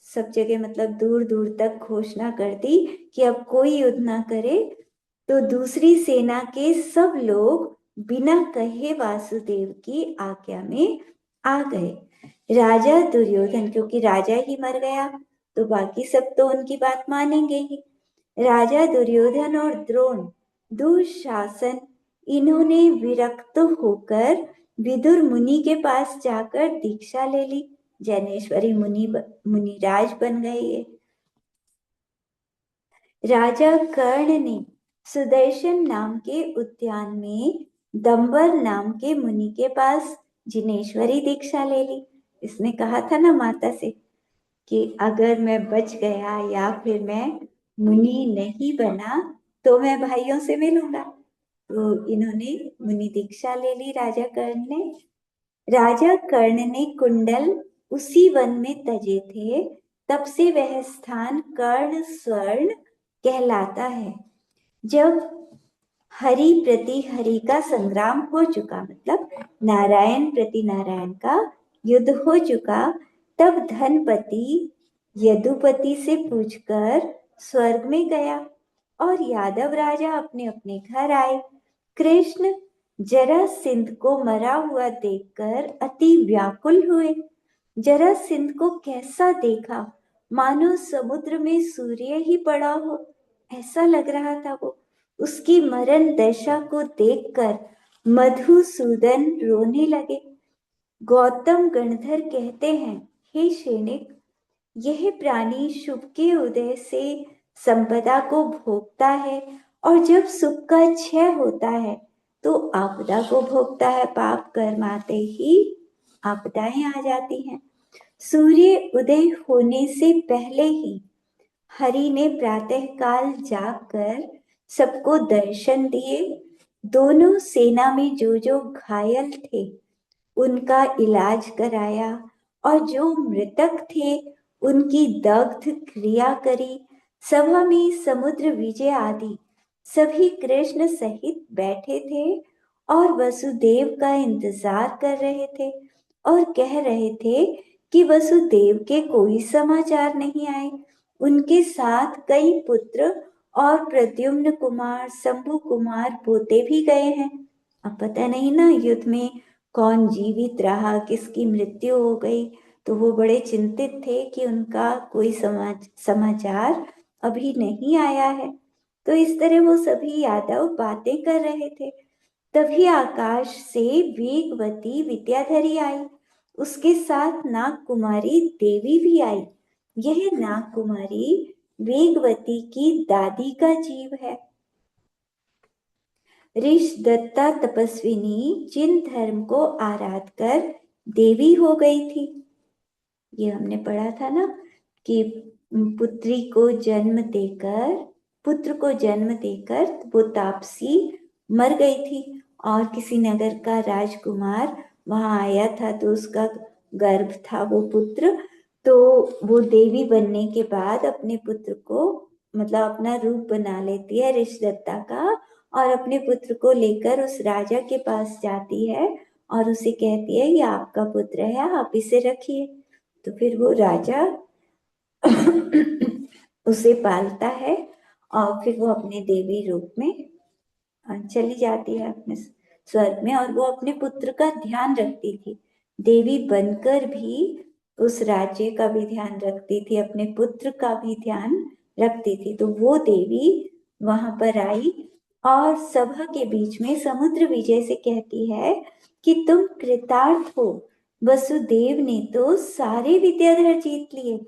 सब जगह मतलब दूर दूर तक घोषणा कर दी कि अब कोई युद्ध ना करे। तो दूसरी सेना के सब लोग बिना कहे वासुदेव की आज्ञा में आ गए। राजा दुर्योधन, क्योंकि राजा ही मर गया तो बाकी सब तो उनकी बात मानेंगे ही। राजा दुर्योधन और द्रोण, दुशासन, इन्होंने विरक्त होकर विदुर मुनि के पास जाकर दीक्षा ले ली। जैनेश्वरी मुनिराज बन गए ये। राजा कर्ण ने सुदर्शन नाम के उद्यान में दंबर नाम के मुनि के पास जिनेश्वरी दीक्षा ले ली। इसने कहा था ना माता से कि अगर मैं बच गया या फिर मैं मुनि नहीं बना तो मैं भाइयों से मिलूंगा। तो इन्होंने मुनि दीक्षा ले ली राजा कर्ण ने। राजा कर्ण ने कुंडल उसी वन में तजे थे, तब से वह स्थान कर्ण स्वर्ण कहलाता है। जब हरि प्रति हरि का संग्राम हो चुका, मतलब नारायण प्रति नारायण का युद्ध हो चुका, तब धनपति यदुपति से पूछकर स्वर्ग में गया और यादव राजा अपने अपने घर आए। कृष्ण जरासंध को मरा हुआ देखकर अति व्याकुल हुए। जरासंध को कैसा देखा, मानो समुद्र में सूर्य ही पड़ा हो, ऐसा लग रहा था वो। उसकी मरण दशा को देखकर मधुसूदन रोने लगे। गौतम गणधर कहते हैं, हे सैनिक, यह प्राणी शुभ के उदय से संपदा को भोगता है और जब सुख का क्षय होता है तो आपदा को भोगता है। पाप कर्म आते ही आपदाएं आ जाती हैं। सूर्य उदय होने से पहले ही हरि ने प्रातः काल जागकर सबको दर्शन दिए। दोनों सेना में जो जो घायल थे उनका इलाज कराया और जो मृतक थे उनकी दग्ध क्रिया करी। सभा में समुद्र विजय आदि सभी कृष्ण सहित बैठे थे और वसुदेव का इंतजार कर रहे थे और कह रहे थे कि वसुदेव के कोई समाचार नहीं आए। उनके साथ कई पुत्र और प्रद्युम्न कुमार, शंभु कुमार पोते भी गए हैं। अब पता नहीं ना युद्ध में कौन जीवित रहा, किसकी मृत्यु हो गई। तो वो बड़े चिंतित थे कि उनका कोई समाचार अभी नहीं आया है। तो इस तरह वो सभी यादव बातें कर रहे थे। तभी आकाश से वेगवती विद्याधरी आई। उसके साथ नाग कुमारी देवी भी आई। यह नाग कुमारी वेगवती की दादी का जीव है। ऋष दत्ता तपस्विनी जिन धर्म को आराध कर देवी हो गई थी। ये हमने पढ़ा था ना कि पुत्र को जन्म देकर वो तापसी मर गई थी और किसी नगर का राजकुमार वहां आया था तो उसका गर्भ था वो पुत्र। तो वो देवी बनने के बाद अपने पुत्र को मतलब अपना रूप बना लेती है ऋषदत्ता का और अपने पुत्र को लेकर उस राजा के पास जाती है और उसे कहती है ये आपका पुत्र है, आप इसे रखिए। तो फिर वो राजा उसे पालता है और फिर वो अपने देवी रूप में चली जाती है अपने स्वर्ग में और वो अपने पुत्र का ध्यान रखती थी। देवी बनकर भी उस राज्य का भी ध्यान रखती थी, अपने पुत्र का भी ध्यान रखती थी। तो वो देवी वहां पर आई और सभा के बीच में समुद्र विजय से कहती है कि तुम कृतार्थ हो, वसुदेव ने तो सारे विद्याधर जीत लिए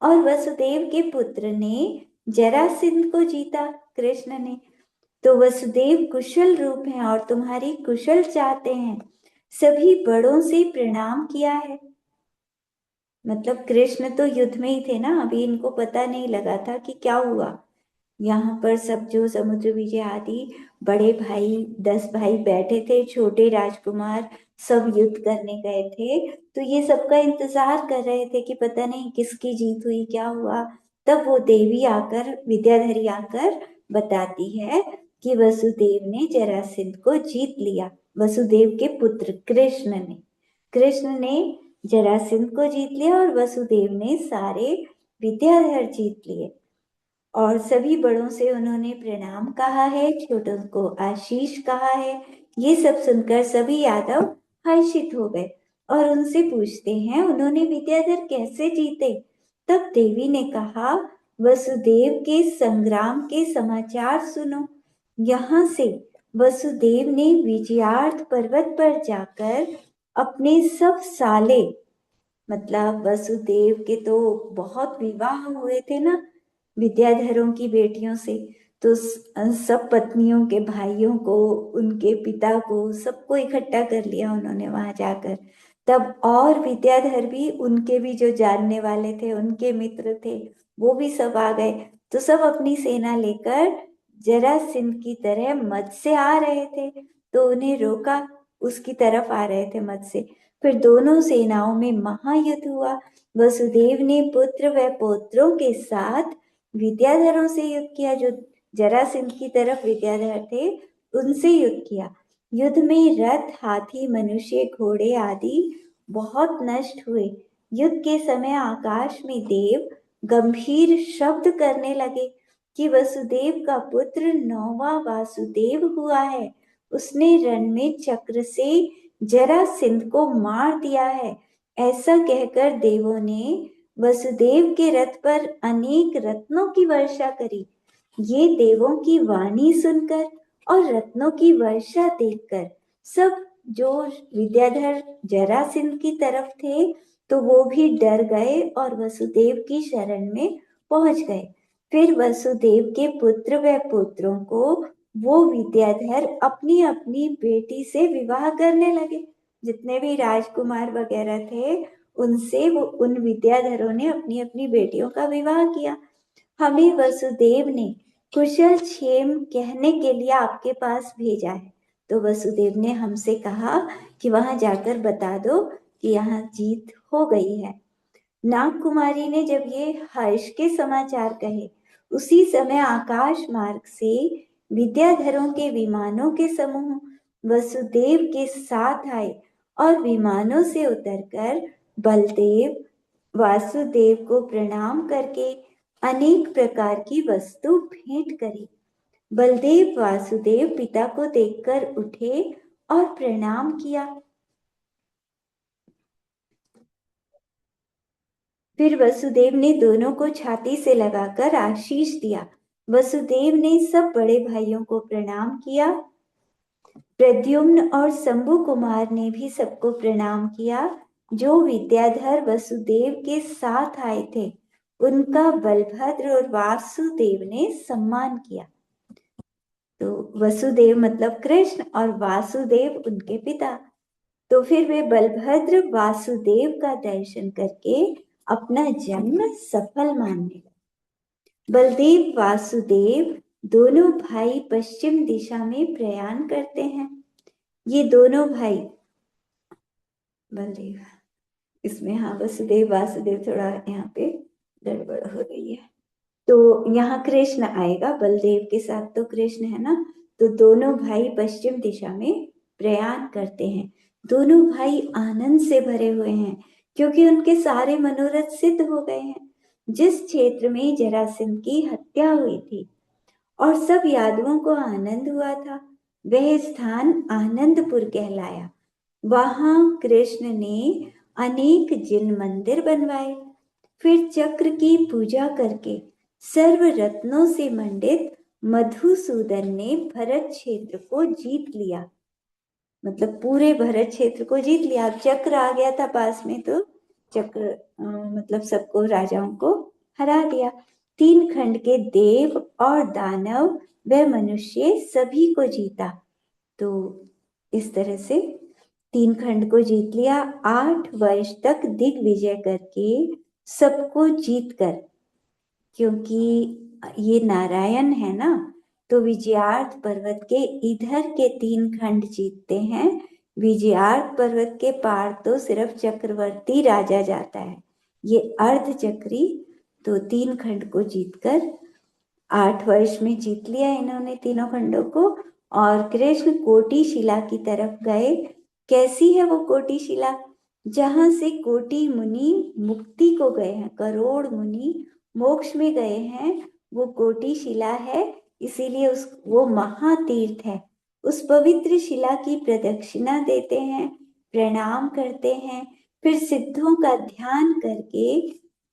और वसुदेव के पुत्र ने जरासंध को जीता, कृष्ण ने। तो वसुदेव कुशल रूप हैं और तुम्हारी कुशल चाहते हैं, सभी बड़ों से प्रणाम किया है। मतलब कृष्ण तो युद्ध में ही थे ना, अभी इनको पता नहीं लगा था कि क्या हुआ। यहाँ पर सब जो समुद्र विजय आदि बड़े भाई 10 भाई बैठे थे, छोटे राजकुमार सब युद्ध करने गए थे, तो ये सबका इंतजार कर रहे थे कि पता नहीं किसकी जीत हुई, क्या हुआ। तब वो देवी आकर, विद्याधरी आकर बताती है कि वसुदेव ने जरासंध को जीत लिया। वसुदेव के पुत्र कृष्ण ने जरासंध को जीत लिया और वसुदेव ने सारे विद्याधर जीत लिए और सभी बड़ों से उन्होंने प्रणाम कहा है, छोटों को आशीष कहा है। ये सब सुनकर सभी यादव हर्षित हो गए और उनसे पूछते हैं उन्होंने विद्याधर कैसे जीते। तब देवी ने कहा, वसुदेव के संग्राम के समाचार सुनो। यहाँ से वसुदेव ने विजयार्थ पर्वत पर जाकर अपने सब साले, मतलब वसुदेव के तो बहुत विवाह हुए थे ना विद्याधरों की बेटियों से, तो सब पत्नियों के भाइयों को, उनके पिता को, सबको इकट्ठा कर लिया उन्होंने वहां जाकर। तब और विद्याधर भी, उनके भी जो जानने वाले थे, उनके मित्र थे, वो भी सब आ गए। तो सब अपनी सेना लेकर जरासंध की तरह मद से आ रहे थे, तो उन्हें रोका, उसकी तरफ आ रहे थे मद से। फिर दोनों सेनाओं में महायुद्ध हुआ। वसुदेव ने पुत्र व पौत्रों के साथ विद्याधरों से युद्ध किया, जो जरासंध की तरफ विद्याधर थे उनसे युद्ध किया। युद्ध में रथ, हाथी, मनुष्य, घोड़े आदि बहुत नष्ट हुए। युद्ध के समय आकाश में देव गंभीर शब्द करने लगे कि वसुदेव का पुत्र नौवा वासुदेव हुआ है, उसने रण में चक्र से जरासंध को मार दिया है। ऐसा कहकर देवों ने वसुदेव के रथ पर अनेक रत्नों की वर्षा करी। ये देवों की वाणी सुनकर और रत्नों की वर्षा देखकर सब जो विद्याधर जरासंध की तरफ थे, तो वो भी डर गए और वसुदेव की शरण में पहुंच गए। फिर वसुदेव के पुत्र व पुत्रों को वो विद्याधर अपनी अपनी बेटी से विवाह करने लगे। जितने भी राजकुमार वगैरह थे, उनसे वो, उन विद्याधरों ने अपनी अपनी बेटियों का विवाह किया। हमें वसुदेव ने कुशल क्षेम कहने के लिए आपके पास भेजा है। तो वसुदेव ने हमसे कहा कि वहां जाकर बता दो कि यहाँ जीत हो गई है। नाग कुमारी ने जब ये हर्ष के समाचार कहे, उसी समय आकाश मार्ग से विद्याधरों के विमानों के समूह वसुदेव के साथ आए और विमानों से उतरकर बलदेव वासुदेव को प्रणाम करके अनेक प्रकार की वस्तु भेंट करी। बलदेव वासुदेव पिता को देखकर उठे और प्रणाम किया। फिर वसुदेव ने दोनों को छाती से लगाकर आशीष दिया। वसुदेव ने सब बड़े भाइयों को प्रणाम किया। प्रद्युम्न और शंभु कुमार ने भी सबको प्रणाम किया। जो विद्याधर वसुदेव के साथ आए थे, उनका बलभद्र और वासुदेव ने सम्मान किया। तो वसुदेव मतलब कृष्ण और वासुदेव उनके पिता। तो फिर वे बलभद्र वासुदेव का दर्शन करके अपना जन्म सफल मानने लगे। बलदेव वासुदेव दोनों भाई पश्चिम दिशा में प्रयाण करते हैं। ये दोनों भाई बलदेव, इसमें हाँ वसुदेव वासुदेव थोड़ा यहाँ पे गड़बड़ हो रही है। तो यहाँ कृष्ण आएगा, बलदेव के साथ तो कृष्ण है ना। तो दोनों भाई पश्चिम दिशा में प्रयाण करते हैं। दोनों भाई आनंद से भरे हुए हैं क्योंकि उनके सारे मनोरथ सिद्ध हो गए हैं। जिस क्षेत्र में जरासंध की हत्या हुई थी और सब यादवों को आनंद हुआ था, वह स्थान आनंदपुर कहलाया। वहां कृष्ण ने अनेक जिन मंदिर बनवाए। फिर चक्र की पूजा करके सर्व रत्नों से मंडित मधुसूदन ने भरत क्षेत्र को जीत लिया। मतलब पूरे भरत क्षेत्र को जीत लिया। अब चक्र आ गया था पास में, तो चक्र मतलब सबको, राजाओं को हरा दिया। 3 खंड के देव और दानव व मनुष्य सभी को जीता। तो इस तरह से 3 खंड को जीत लिया। 8 वर्ष तक दिग्विजय करके, सबको जीत कर, क्योंकि ये नारायण है ना, तो विजयार्थ पर्वत के इधर के 3 खंड जीतते हैं। विजयार्थ पर्वत के पार तो सिर्फ चक्रवर्ती राजा जाता है, ये अर्ध चक्री। तो 3 खंड को जीतकर 8 वर्ष में जीत लिया इन्होंने तीनों खंडों को। और कृष्ण कोटि शिला की तरफ गए। कैसी है वो कोटि शिला? जहां से कोटि मुनि मुक्ति को गए हैं, करोड़ मुनि मोक्ष में गए हैं, वो कोटि शिला है। इसीलिए वो महातीर्थ है। उस पवित्र शिला की प्रदक्षिणा देते हैं, प्रणाम करते हैं। फिर सिद्धों का ध्यान करके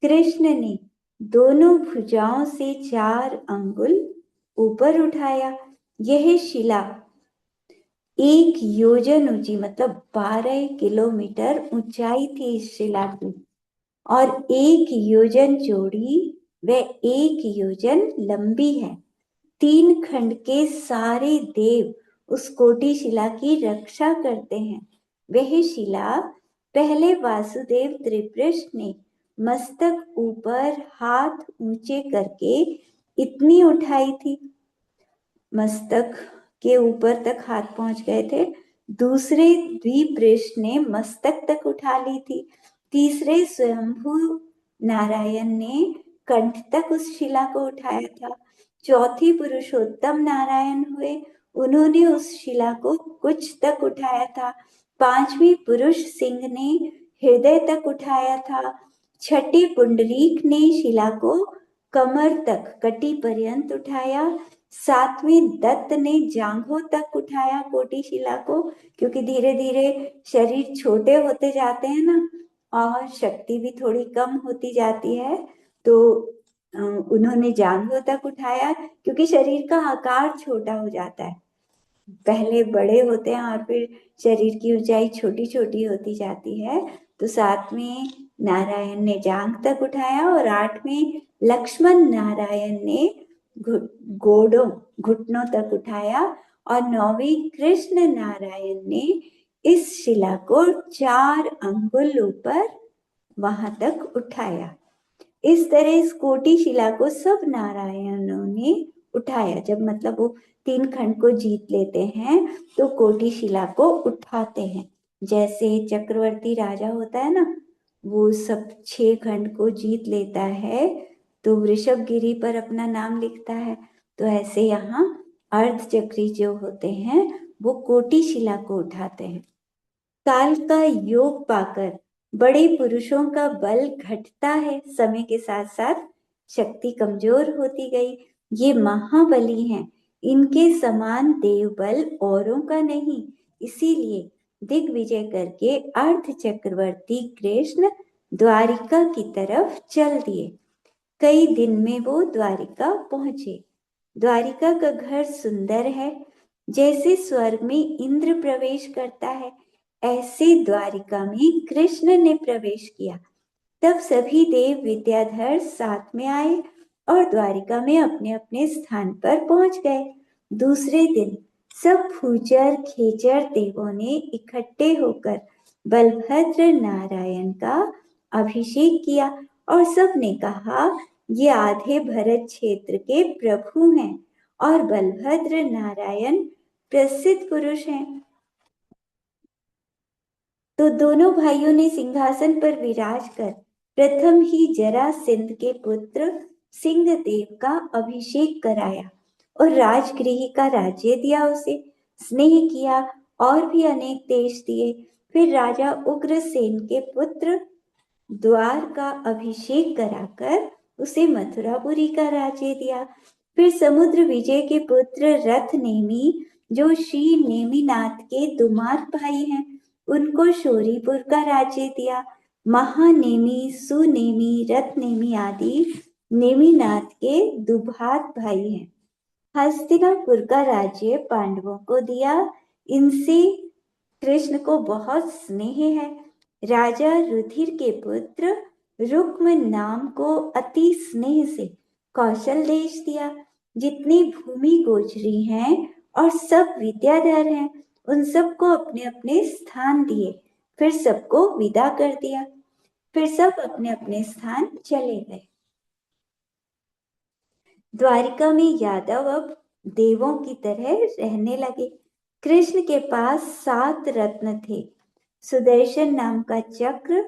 कृष्ण ने दोनों भुजाओं से 4 अंगुल ऊपर उठाया। यह शिला 1 योजन ऊंची, मतलब 12 किलोमीटर ऊंचाई थी इस शिला की, और 1 योजन चौड़ी व 1 योजन लंबी है। 3 खंड के सारे देव उस कोटि शिला की रक्षा करते हैं। वह शिला पहले वासुदेव त्रिपृष्ठ ने मस्तक ऊपर हाथ ऊंचे करके इतनी उठाई थी, मस्तक के ऊपर तक हाथ पहुंच गए थे। दूसरे द्विपृष्ठ ने मस्तक तक उठा ली थी। तीसरे स्वयंभू नारायण ने कंठ तक उस शिला को उठाया था। चौथी पुरुषोत्तम नारायण हुए, उन्होंने उस शिला को कुछ तक उठाया था। 5वीं पुरुष सिंह ने हृदय तक उठाया था। छठी पुंडरीक ने शिला को कमर तक, कटी पर्यंत उठाया। 7वीं दत्त ने जांघों तक उठाया कोटि शिला को, क्योंकि धीरे धीरे शरीर छोटे होते जाते हैं ना, और शक्ति भी थोड़ी कम होती जाती है, तो उन्होंने जांघों तक उठाया, क्योंकि शरीर का आकार छोटा हो जाता है। पहले बड़े होते हैं और फिर शरीर की ऊंचाई छोटी छोटी होती जाती है। तो 7वें नारायण ने जांघ तक उठाया, और 8वें लक्ष्मण नारायण ने घुटनों तक उठाया, और 9वीं कृष्ण नारायण ने इस शिला को 4 अंगुल ऊपर वहां तक उठाया। इस तरह इस कोटि शिला को सब नारायणों ने उठाया। जब मतलब वो 3 खंड को जीत लेते हैं तो कोटि शिला को उठाते हैं। जैसे चक्रवर्ती राजा होता है ना, वो सब 6 खंड को जीत लेता है तो वृषभ गिरी पर अपना नाम लिखता है। तो ऐसे यहाँ अर्ध चक्री जो होते हैं वो कोटि शिला को उठाते हैं। काल का योग पाकर बड़े पुरुषों का बल घटता है, समय के साथ साथ शक्ति कमजोर होती गई। ये महाबली हैं, इनके समान देवबल औरों का नहीं। इसीलिए दिग्विजय करके अर्ध चक्रवर्ती कृष्ण द्वारिका की तरफ चल दिए। कई दिन में वो द्वारिका पहुंचे। द्वारिका का घर सुंदर है, जैसे स्वर्ग में इंद्र प्रवेश करता है, ऐसे द्वारिका में कृष्ण ने प्रवेश किया। तब सभी देव विद्याधर साथ में आए और द्वारिका में अपने अपने स्थान पर पहुंच गए। दूसरे दिन सब फूचर खेचर देवों ने इकट्ठे होकर बलभद्र नारायण का अभिषेक किया, और सब ने कहा, ये आधे भरत क्षेत्र के प्रभु हैं और बलभद्र नारायण प्रसिद्ध पुरुष हैं। तो दोनों भाइयों ने सिंहासन पर विराज कर प्रथम ही जरासंध के पुत्र सिंहदेव का अभिषेक कराया और राजगृह का राज्य दिया उसे, स्नेह किया और भी अनेक देश दिए। फिर राजा उग्रसेन के पुत्र द्वार का अभिषेक कराकर उसे मथुरापुरी का राज्य दिया। फिर समुद्र विजय के पुत्र रथ नेमी, जो श्री नेमिनाथ के दुमार भाई हैं, उनको शोरीपुर का राज्य दिया। महानेमी, सुनेमी, रत्नेमी आदि नेमिनाथ के दुभात भाई हैं। हस्तिनापुर का राज्य पांडवों को दिया। इनसे कृष्ण को बहुत स्नेह है। राजा रुधिर के पुत्र रुक्म नाम को अति स्नेह से कौशल देश दिया। जितनी भूमि गोचरी हैं और सब विद्याधर हैं, उन सबको अपने अपने स्थान दिए। फिर सबको विदा कर दिया। फिर सब अपने अपने स्थान चले गए। द्वारिका में यादव अब देवों की तरह रहने लगे। कृष्ण के पास 7 रत्न थे। सुदर्शन नाम का चक्र,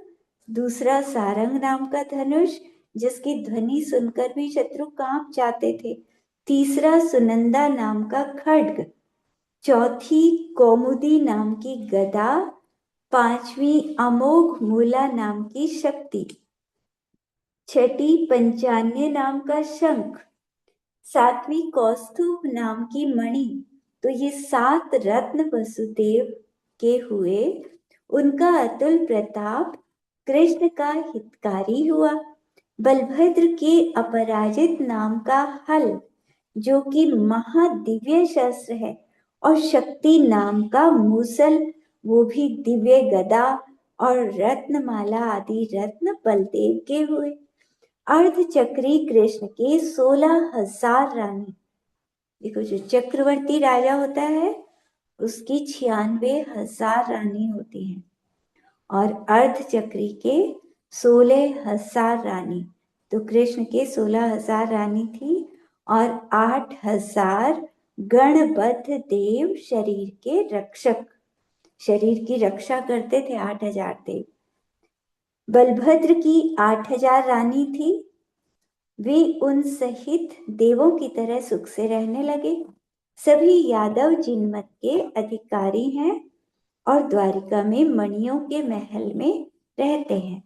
दूसरा सारंग नाम का धनुष जिसकी ध्वनि सुनकर भी शत्रु कांप जाते थे, तीसरा सुनंदा नाम का खड्ग, चौथी कौमुदी नाम की गदा, पांचवी अमोघ मूला नाम की शक्ति, छठी पंचान्य नाम का शंख, सातवीं कौस्तुभ नाम की मणि। तो ये 7 रत्न वसुदेव के हुए। उनका अतुल प्रताप कृष्ण का हितकारी हुआ। बलभद्र के अपराजित नाम का हल, जो कि महादिव्य शस्त्र है, और शक्ति नाम का मूसल, वो भी दिव्य गदा, और रत्नमाला आदि रत्न बलदेव के हुए। अर्धचक्री कृष्ण के 16,000 रानी। देखो, जो चक्रवर्ती राजा होता है उसकी 96,000 रानी होती हैं, और अर्धचक्री के 16,000 रानी। तो कृष्ण के 16,000 रानी थी, और 8,000 गणबद्ध देव, शरीर के रक्षक, शरीर की रक्षा करते थे 8,000 देव। बलभद्र की 8,000 रानी थी। वे उन सहित देवों की तरह सुख से रहने लगे। सभी यादव जिनमत के अधिकारी हैं और द्वारिका में मणियों के महल में रहते हैं।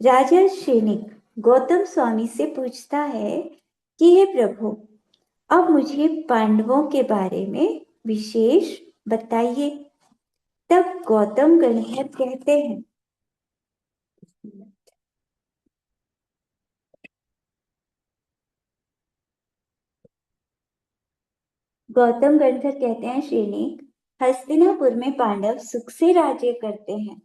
राजा शेनिक गौतम स्वामी से पूछता है कि हे प्रभु, अब मुझे पांडवों के बारे में विशेष बताइए। तब गौतम गणधर कहते हैं, गौतम गणधर कहते हैं, श्रेणिक, हस्तिनापुर में पांडव सुख से राज्य करते हैं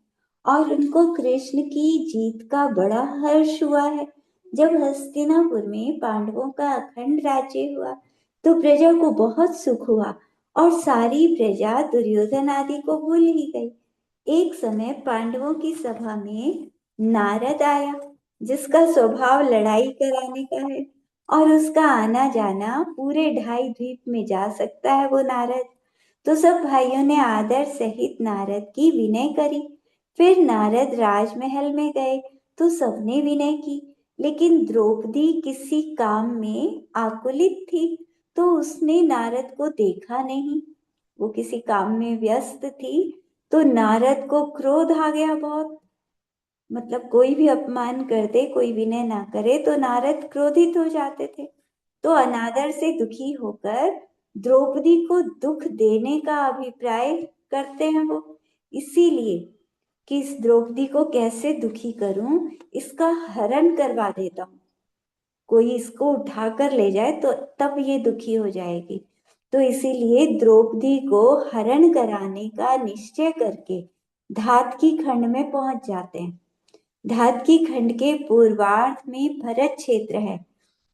और उनको कृष्ण की जीत का बड़ा हर्ष हुआ है। जब हस्तिनापुर में पांडवों का अखंड राज्य हुआ तो प्रजा को बहुत सुख हुआ और सारी प्रजा दुर्योधन आदि को भूल ही गई। एक समय पांडवों की सभा में नारद आया, जिसका स्वभाव लड़ाई कराने का है, और उसका आना जाना पूरे 2.5 द्वीप में जा सकता है वो नारद। तो सब भाइयों ने आदर सहित नारद की विनय करी। फिर नारद राजमहल में गए तो सबने विनय की, लेकिन द्रौपदी किसी काम में आकुलित थी, तो उसने नारद को देखा नहीं। वो किसी काम में व्यस्त थी, तो नारद को क्रोध आ गया बहुत। मतलब कोई भी अपमान कर दे, कोई विनय ना करे, तो नारद क्रोधित हो जाते थे। तो अनादर से दुखी होकर द्रौपदी को दुख देने का अभिप्राय करते हैं वो। इसीलिए कि इस द्रौपदी को कैसे दुखी करूं, इसका हरण करवा देता हूं। कोई इसको उठाकर ले जाए तो तब ये दुखी हो जाएगी। तो इसीलिए द्रौपदी को हरण कराने का निश्चय करके धातकी खंड में पहुंच जाते हैं। धातकी खंड के पूर्वार्ध में भरत क्षेत्र है।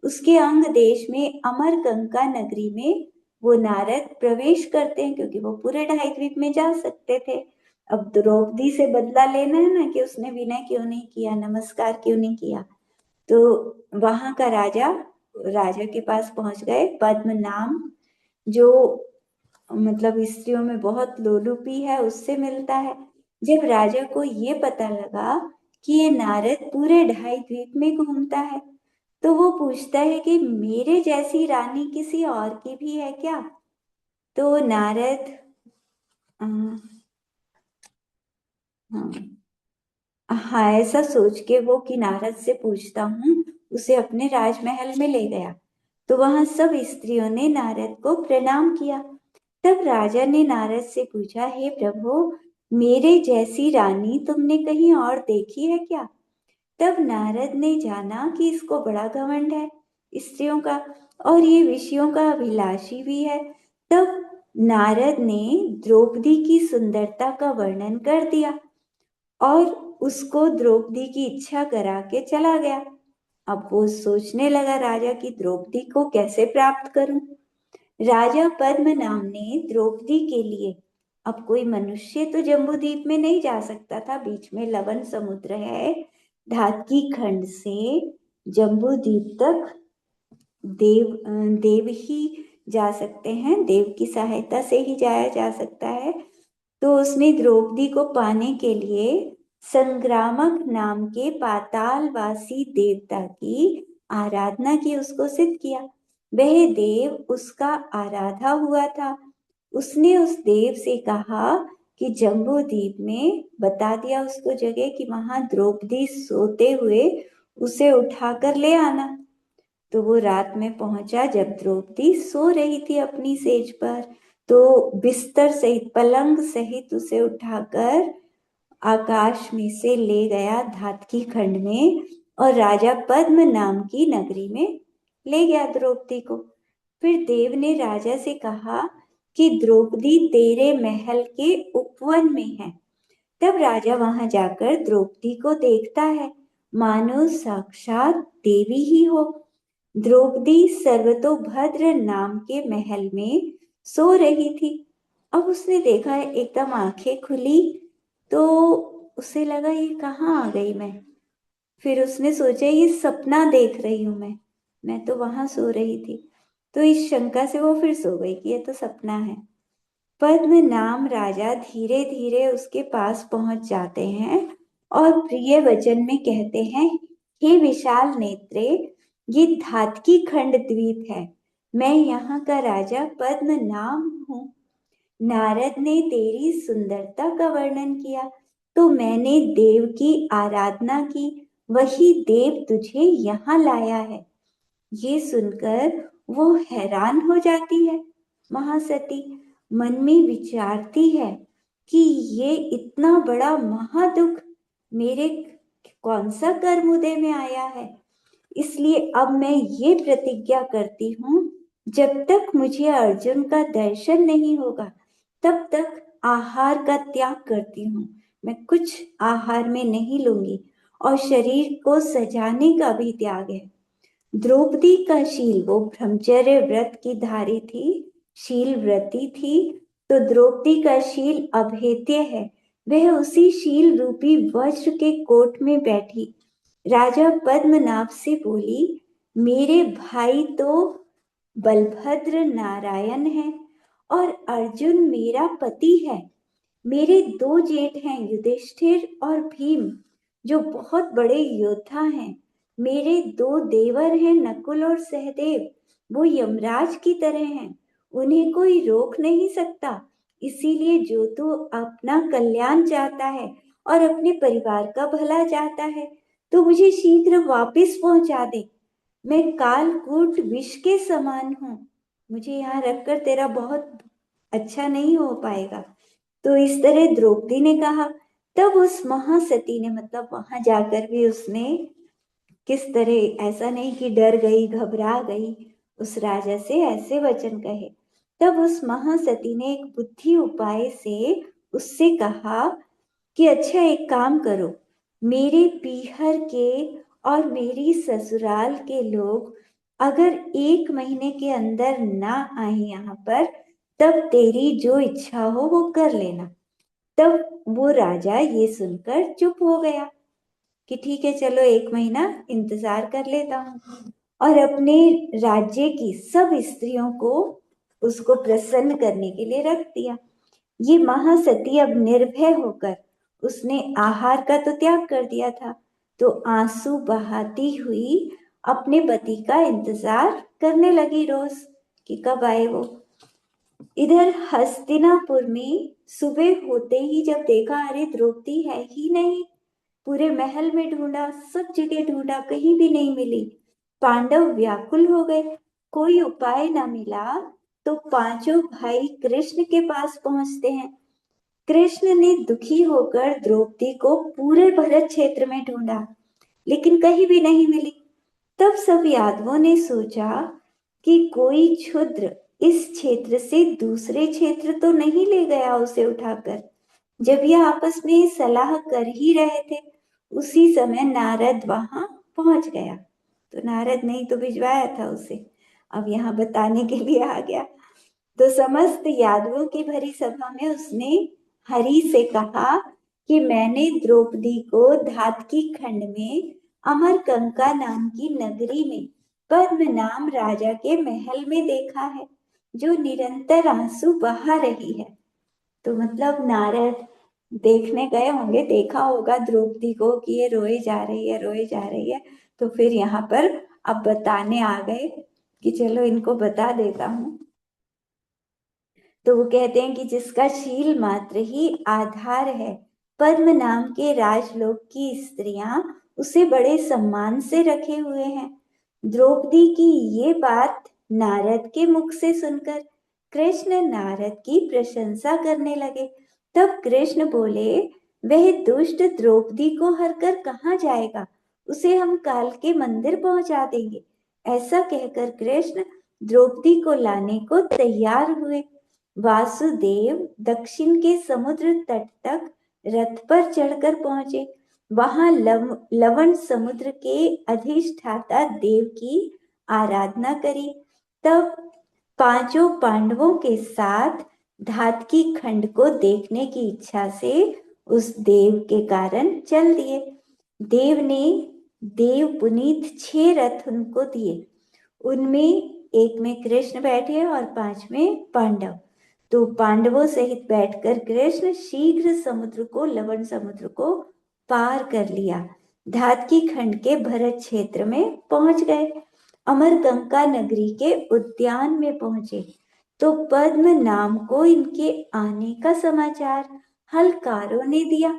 उसके अंग देश में अमरकंका नगरी में वो नारद प्रवेश करते हैं, क्योंकि वो पूरे 2.5 द्वीप में जा सकते थे। अब द्रौपदी से बदला लेना है ना, कि उसने विनय क्यों नहीं किया, नमस्कार क्यों नहीं किया। तो वहां का राजा के पास पहुंच गए। पद्म नाम, जो मतलब स्त्रियों में बहुत लोलुपी है, उससे मिलता है। जब राजा को ये पता लगा कि ये नारद पूरे 2.5 द्वीप में घूमता है, तो वो पूछता है कि मेरे जैसी रानी किसी और की भी है क्या। तो नारद हाँ, हाँ, ऐसा सोच के वो कि नारद से पूछता हूँ, उसे अपने राजमहल में ले गया। तो वहां सब स्त्रियों ने नारद को प्रणाम किया। तब राजा ने नारद से पूछा, हे प्रभु, मेरे जैसी रानी तुमने कहीं और देखी है क्या। तब नारद ने जाना कि इसको बड़ा घमंड है स्त्रियों का, और ये विषयों का अभिलाषी भी है। तब नारद ने द्रौपदी की सुंदरता का वर्णन कर दिया और उसको द्रौपदी की इच्छा करा के चला गया। अब वो सोचने लगा राजा की द्रौपदी को कैसे प्राप्त करूं। राजा पद्मनाभ ने द्रौपदी के लिए, अब कोई मनुष्य तो जम्बूद्वीप में नहीं जा सकता था, बीच में लवण समुद्र है, धातकी खंड से जम्बूद्वीप तक देव ही जा सकते हैं, देव की सहायता से ही जाया जा सकता है। तो उसने द्रौपदी को पाने के लिए संग्रामक नाम के पातालवासी देवता की आराधना की, उसको सिद्ध किया। वह देव उसका आराधा हुआ था। उसने उस देव से कहा कि जम्बूद्वीप में बता दिया उसको जगह कि वहां द्रौपदी सोते हुए उसे उठाकर ले आना। तो वो रात में पहुंचा जब द्रौपदी सो रही थी अपनी सेज पर, तो बिस्तर सहित पलंग सहित उसे उठाकर आकाश में से ले गया धातकी खंड में और राजा पद्म नाम की नगरी में ले गया द्रौपदी को। फिर देव ने राजा से कहा कि द्रौपदी तेरे महल के उपवन में है। तब राजा वहां जाकर द्रौपदी को देखता है, मानो साक्षात देवी ही हो। द्रौपदी सर्वतोभद्र नाम के महल में सो रही थी। अब उसने देखा है, एकदम आंखें खुली तो उसे लगा ये कहाँ आ गई मैं। फिर उसने सोचा ये सपना देख रही हूं मैं तो वहां सो रही थी। तो इस शंका से वो फिर सो गई कि ये तो सपना है। पद्म नाम राजा धीरे धीरे उसके पास पहुंच जाते हैं और प्रिय वचन में कहते हैं, हे विशाल नेत्रे, ये धातकी खंड द्वीप है, मैं यहाँ का राजा पद्म नाम हूँ। नारद ने तेरी सुंदरता का वर्णन किया तो मैंने देव की आराधना की, वही देव तुझे यहाँ लाया है। ये सुनकर वो हैरान हो जाती है। महासती मन में विचारती है कि ये इतना बड़ा महादुख मेरे कौन सा कर्म उदय में आया है। इसलिए अब मैं ये प्रतिज्ञा करती हूँ, जब तक मुझे अर्जुन का दर्शन नहीं होगा तब तक आहार का त्याग करती हूँ। मैं कुछ आहार में नहीं लूंगी और शरीर को सजाने का भी त्याग है। द्रौपदी का शील, वो ब्रह्मचर्य व्रत की धारी थी, शील व्रती थी, तो द्रौपदी का शील अभेद्य है। वह उसी शील रूपी वज्र के कोट में बैठी राजा पद्मनाभ से बोली, मेरे भाई तो बलभद्र नारायण है और अर्जुन मेरा पति है। मेरे दो जेठ हैं, युधिष्ठिर और भीम, जो बहुत बड़े योद्धा हैं। मेरे दो देवर हैं, नकुल और सहदेव, वो यमराज की तरह हैं, उन्हें कोई रोक नहीं सकता। इसीलिए जो तू अपना कल्याण चाहता है और अपने परिवार का भला चाहता है तो मुझे शीघ्र वापस पहुंचा दे। मैं कालकूट विष के समान हूँ, मुझे यहाँ रखकर तेरा बहुत अच्छा नहीं हो पाएगा। तो इस तरह द्रौपदी ने कहा। तब उस महासती ने, मतलब वहां जाकर भी उसने किस तरह, ऐसा नहीं कि डर गई घबरा गई, उस राजा से ऐसे वचन कहे। तब उस महासती ने एक बुद्धि उपाय से उससे कहा कि अच्छा एक काम करो, मेरे पीहर के और मेरी ससुराल के लोग अगर 1 महीने के अंदर ना आए यहाँ पर, तब तेरी जो इच्छा हो वो कर लेना। तब वो राजा ये सुनकर चुप हो गया कि ठीक है, चलो 1 महीना इंतजार कर लेता हूँ, और अपने राज्य की सब स्त्रियों को उसको प्रसन्न करने के लिए रख दिया। ये महासती अब निर्भय होकर, उसने आहार का तो त्याग कर दिया था, तो आंसू बहाती हुई अपने पति का इंतजार करने लगी रोज कि कब आए वो। इधर हस्तिनापुर में सुबह होते ही जब देखा अरे द्रौपदी है ही नहीं, पूरे महल में ढूंढा, सब जगह ढूंढा, कहीं भी नहीं मिली। पांडव व्याकुल हो गए, कोई उपाय ना मिला तो पांचों भाई कृष्ण के पास पहुंचते हैं। कृष्ण ने दुखी होकर द्रौपदी को पूरे भरत क्षेत्र में ढूंढा, लेकिन कहीं भी नहीं मिली। तब सब यादवों ने सोचा कि कोई क्षुद्र इस क्षेत्र से दूसरे क्षेत्र तो नहीं ले गया उसे उठाकर। जब यह आपस में सलाह कर ही रहे थे, उसी समय नारद वहां पहुंच गया। तो नारद ने ही तो भिजवाया था उसे, अब यहाँ बताने के लिए आ गया। तो समस्त यादवों की भरी सभा में उसने हरि से कहा कि मैंने द्रौपदी को धातकी खंड में अमरकंका नाम की नगरी में पद्म नाम राजा के महल में देखा है, जो निरंतर आंसू बहा रही है। तो मतलब नारद देखने गए होंगे, देखा होगा द्रौपदी को कि ये रोए जा रही है, रोए जा रही है। तो फिर यहाँ पर अब बताने आ गए कि चलो इनको बता देता हूँ। तो वो कहते हैं कि जिसका शील मात्र ही आधार है, पद्म नाम के राजलोक की स्त्रियां उसे बड़े सम्मान से रखे हुए हैं। द्रौपदी की ये बात नारद के मुख से सुनकर कृष्ण नारद की प्रशंसा करने लगे। तब कृष्ण बोले, वह दुष्ट द्रौपदी को हरकर कहाँ जाएगा, उसे हम काल के मंदिर पहुंचा देंगे। ऐसा कहकर कृष्ण द्रौपदी को लाने को तैयार हुए। वासुदेव दक्षिण के समुद्र तट तक रथ पर चढ़कर पहुंचे। वहां लवण समुद्र के अधिष्ठाता देव की आराधना करी। तब पांचों पांडवों के साथ धातकी खंड को देखने की इच्छा से उस देव के कारण चल दिए। देव ने देव पुनीत 6 रथ उनको दिए। उनमें एक में कृष्ण बैठे और 5 में पांडव। तो पांडवों सहित बैठकर कृष्ण शीघ्र समुद्र को, लवण समुद्र को पार कर लिया। धातकी खंड के भरत क्षेत्र में पहुंच गए। अमरकंका नगरी के उद्यान में पहुंचे तो पद्म नाम को इनके आने का समाचार हलकारों ने दिया।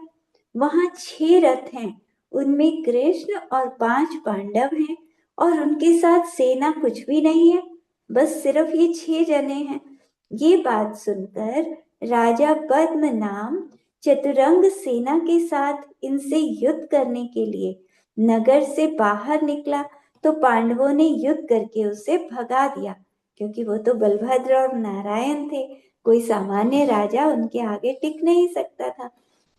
वहां 6 रथ हैं, उनमें कृष्ण और 5 पांडव हैं और उनके साथ सेना कुछ भी नहीं है, बस सिर्फ ये 6 जने हैं। ये बात सुनकर राजा पद्म नाम चतुरंग सेना के साथ इनसे युद्ध करने के लिए नगर से बाहर निकला। तो पांडवों ने युद्ध करके उसे भगा दिया, क्योंकि वो तो बलभद्र और नारायण थे, कोई सामान्य राजा उनके आगे टिक नहीं सकता था।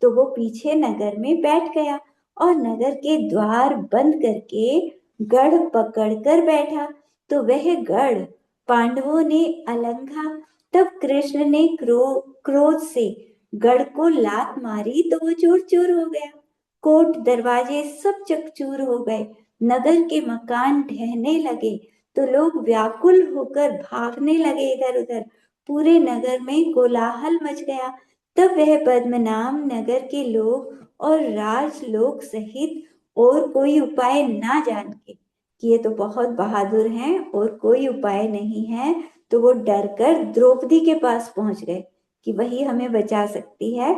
तो वो पीछे नगर में बैठ गया और नगर के द्वार बंद करके गढ़ पकड़कर बैठा। तो वह गढ़ पांडवों ने अलंघा। तब कृष्ण ने क्रोध से गढ़ को लात मारी तो वो चूर चूर हो गया। कोट दरवाजे सब चकचूर हो गए। नगर के मकान ढहने लगे तो लोग व्याकुल होकर भागने लगे इधर उधर। पूरे नगर में कोलाहल मच गया। तब वह पद्मनाम नगर के लोग और राजलोक सहित और कोई उपाय ना जान के कि ये तो बहुत बहादुर हैं और कोई उपाय नहीं है, तो वो डरकर द्रौपदी के पास पहुंच गए कि वही हमें बचा सकती है।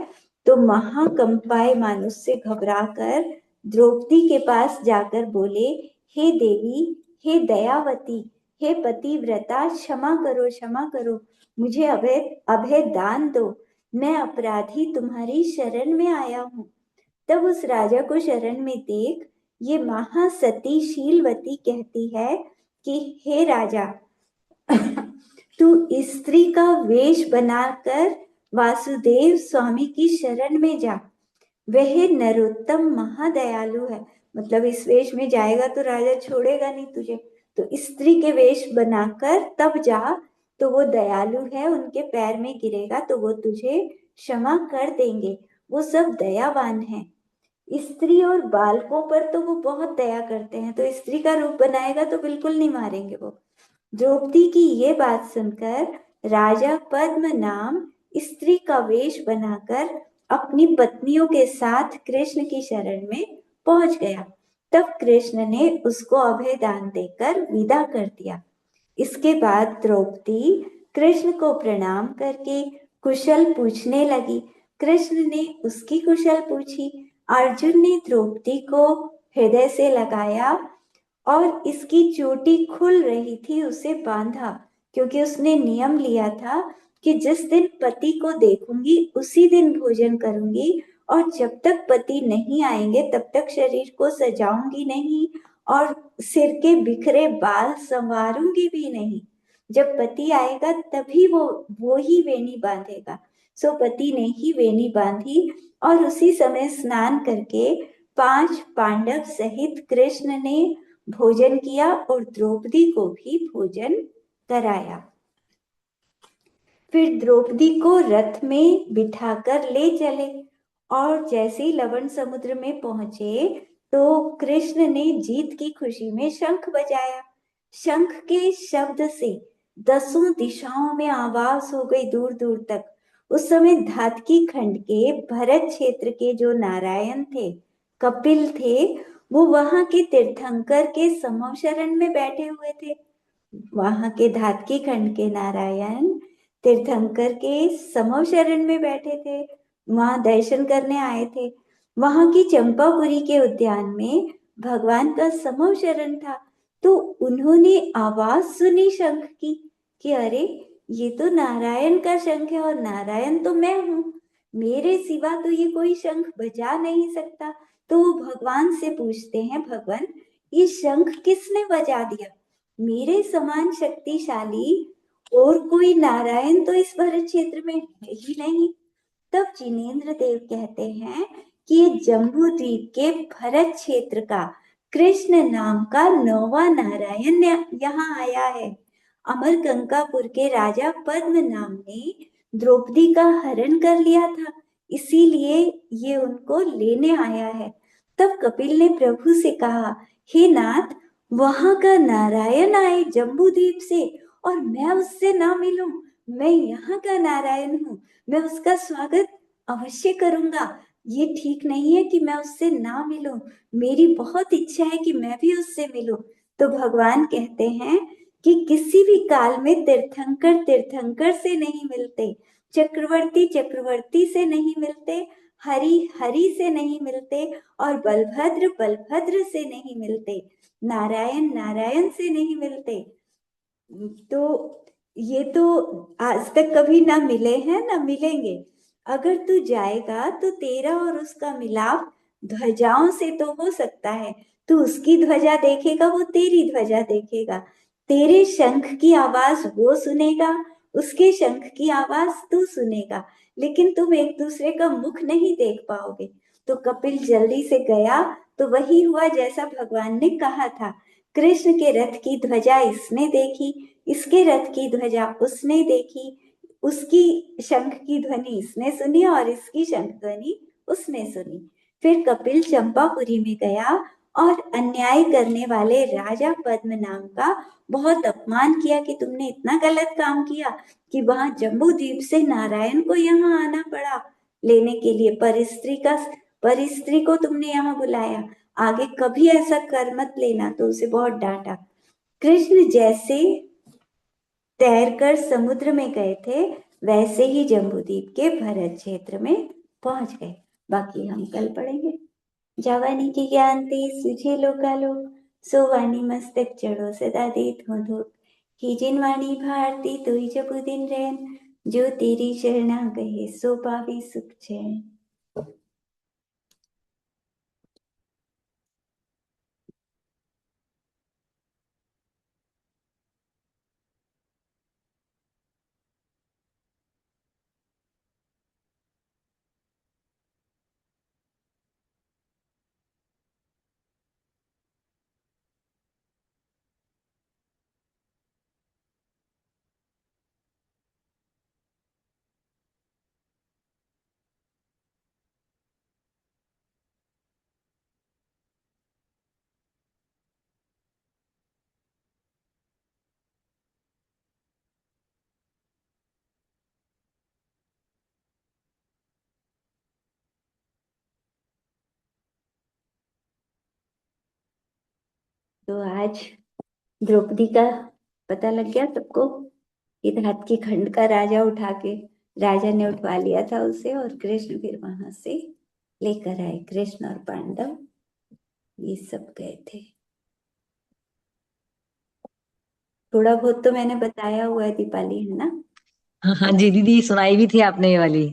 तो महाकंपायमान उससे घबराकर द्रौपदी के पास जाकर बोले, हे देवी, हे दयावती, हे पतिव्रता, क्षमा करो, क्षमा करो, मुझे अभय अभय दान दो, मैं अपराधी तुम्हारी शरण में आया हूँ। तब उस राजा को शरण में देख ये महासती शीलवती कहती है कि हे राजा, तू स्त्री का वेश बनाकर वासुदेव स्वामी की शरण में जा। वह नरोत्तम महादयालु है। मतलब इस वेश में जाएगा तो राजा छोड़ेगा नहीं तुझे, तो स्त्री के वेश बनाकर तब जा, तो वो दयालु है, उनके पैर में गिरेगा तो वो तुझे क्षमा कर देंगे। वो सब दयावान है। स्त्री और बालकों पर तो वो बहुत दया करते हैं, तो स्त्री का रूप बनाएगा तो बिल्कुल नहीं मारेंगे वो। द्रौपदी की ये बात सुनकर राजा पद्मनाम स्त्री का वेश बनाकर अपनी पत्नियों के साथ कृष्ण की शरण में पहुंच गया। तब कृष्ण ने उसको अभय दान देकर विदा कर दिया। इसके बाद द्रौपदी कृष्ण को प्रणाम करके कुशल पूछने लगी। कृष्ण ने उसकी कुशल पूछी। अर्जुन ने द्रौपदी को हृदय से लगाया और इसकी चोटी खुल रही थी उसे बांधा, क्योंकि उसने नियम लिया था कि जिस दिन पति को देखूंगी उसी दिन भोजन करूंगी और जब तक पति नहीं आएंगे तब तक शरीर को सजाऊंगी नहीं और सिर के बिखरे बाल संवारूंगी भी नहीं। जब पति आएगा तभी वो ही वेणी बांधेगा। सो पति ने ही वेणी बांधी और उसी समय स्नान करके 5 पांडव सहित कृष्ण ने भोजन किया और द्रौपदी को भी भोजन कराया। फिर द्रौपदी को रथ में बिठाकर ले चले और जैसे ही लवण समुद्र में पहुंचे तो कृष्ण ने जीत की खुशी में शंख बजाया। शंख के शब्द से 10 दिशाओं में आवाज हो गई दूर दूर तक। उस समय धातकी खंड के भरत क्षेत्र के जो नारायण थे, कपिल थे, वो वहां के तीर्थंकर के समो शरण में बैठे हुए थे। वहां के धातकी खंड के नारायण तीर्थंकर के समो शरण में बैठे थे, वहां दर्शन करने आए थे। वहां की चंपापुरी के उद्यान में भगवान का समो शरण था। तो उन्होंने आवाज सुनी शंख की कि अरे, ये तो नारायण का शंख है और नारायण तो मैं हूं, मेरे सिवा तो ये कोई शंख बजा नहीं सकता। तो वो भगवान से पूछते हैं, भगवान ये शंख किसने बजा दिया? मेरे समान शक्तिशाली और कोई नारायण तो इस भरत क्षेत्र में है ही नहीं। तब जिनेन्द्र देव कहते हैं कि ये जम्बू द्वीप के भरत क्षेत्र का कृष्ण नाम का 9वां नारायण यहाँ आया है। अमरकंकापुर के राजा पद्म नाम ने द्रौपदी का हरण कर लिया था, इसीलिए ये उनको लेने आया है। तब कपिल ने प्रभु से कहा, हे नाथ, वहां का नारायण आए जम्बू द्वीप से और मैं उससे ना मिलूं। मैं यहाँ का नारायण हूँ, मैं उसका स्वागत अवश्य करूंगा। ये ठीक नहीं है कि मैं उससे ना मिलूं। मेरी बहुत इच्छा है कि मैं भी उससे मिलूं। तो भगवान कहते हैं कि किसी भी काल में तीर्थंकर तीर्थंकर से नहीं मिलते, चक्रवर्ती चक्रवर्ती से नहीं मिलते, हरि हरि से नहीं मिलते और बलभद्र बलभद्र से नहीं मिलते, नारायण नारायण से नहीं मिलते। तो ये तो आज तक कभी ना मिले हैं ना मिलेंगे। अगर तू जाएगा तो तेरा और उसका मिलाप ध्वजाओं से तो हो सकता है। तू उसकी ध्वजा देखेगा, वो तेरी ध्वजा देखेगा। तेरे शंख की आवाज वो सुनेगा, उसके शंख की आवाज तू सुनेगा, लेकिन तुम एक दूसरे का मुख नहीं देख पाओगे। तो कपिल जल्दी से गया तो वही हुआ जैसा भगवान ने कहा था। कृष्ण के रथ की ध्वजा इसने देखी, इसके रथ की ध्वजा उसने देखी, उसकी शंख की ध्वनि इसने सुनी और इसकी शंख ध्वनि उसने सुनी। फिर कपिल चंपापुरी में गया और अन्याय करने वाले राजा पद्म नाम का बहुत अपमान किया कि तुमने इतना गलत काम किया कि वहां जम्बू द्वीप से नारायण को यहाँ आना पड़ा लेने के लिए। परिस्त्री को तुमने यहाँ बुलाया, आगे कभी ऐसा कर मत लेना। तो उसे बहुत डांटा। कृष्ण जैसे तैरकर समुद्र में गए थे वैसे ही जम्बूद्वीप के भरत क्षेत्र में पहुंच गए। बाकी हम कल पढ़ेंगे। जवानी की ज्ञान ते सुझे लोकालोक, सो वाणी मस्तक चढ़ो सदा देत हो धोख। ही जिन वाणी भारती तोहि जबु दिन रैन, जो तेरी शरणा गए सो पावे सुख चैन। तो आज द्रौपदी का पता लग गया सबको। इधर हाथ की खंड का राजा उठा के राजा ने उठवा लिया था उसे और कृष्ण फिर वहां से लेकर आए। कृष्ण और पांडव ये सब गए थे। थोड़ा बहुत तो मैंने बताया हुआ है दीपाली, है ना? हाँ हाँ जी दीदी, सुनाई भी थी आपने ये वाली।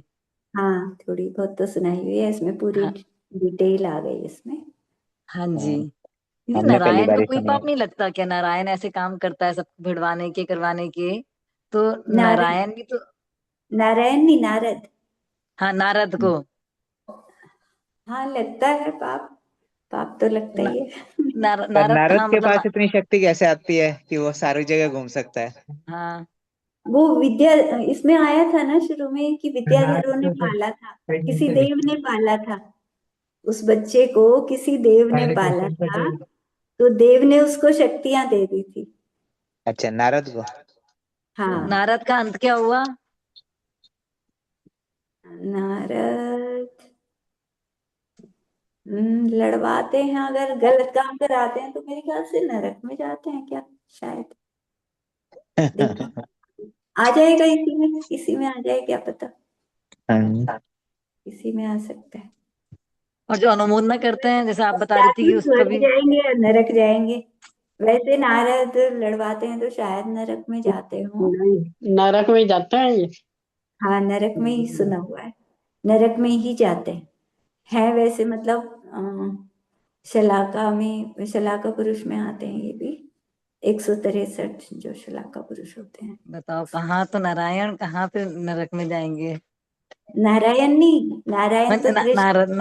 हाँ, थोड़ी बहुत तो सुनाई हुई है, इसमें पूरी हाँ, डिटेल आ गई इसमें। हाँ जी। हम्म, ये हमने पहली नारायण बार का ही कोई सुनी है। पाप नहीं लगता क्या? नारायण ऐसे काम करता है सब भिड़वाने के करवाने के, तो नारद, नारायण भी तो। नारायण नहीं, नारद। हाँ, नारद को। हाँ, लगता है पाप, पाप तो लगता न, ही है। पर नारद, नारद हाँ के मतलब पास इतनी शक्ति कैसे आती है कि वो सारी जगह घूम सकता है? हाँ। वो विद्या, इसमें आया था ना शुरू में कि विद्याधरों ने पाला था, किसी देव ने पाला था उस बच्चे को, किसी देव ने पाला था, तो देव ने उसको शक्तियां दे दी थी। अच्छा, नारद को। तो हाँ, नारद का अंत क्या हुआ? नारद लड़वाते हैं, अगर गलत काम कराते हैं तो मेरे ख्याल से नरक में जाते हैं क्या, शायद। देखो, आ जाएगा इसी में आ जाए, क्या पता, इसी में आ सकता है। और जो अनुमोदना करते हैं, जैसे आप बता रही थी कि शायद उसका स्वर्ग भी। जाएंगे या नरक जाएंगे। वैसे नारद लड़वाते हैं तो शायद नरक में जाते हो। नहीं, नरक में जाता है ये। हाँ, नरक में ही सुना हुआ है, नरक में ही जाते हैं। है वैसे मतलब शलाका में, शलाका पुरुष में आते हैं ये भी, 163 जो शलाका पुरुष होते हैं। बताओ, कहाँ तो नारायण, कहाँ पे नरक में जाएंगे? नारायण नहीं, नारायण तो कृष्ण। नारद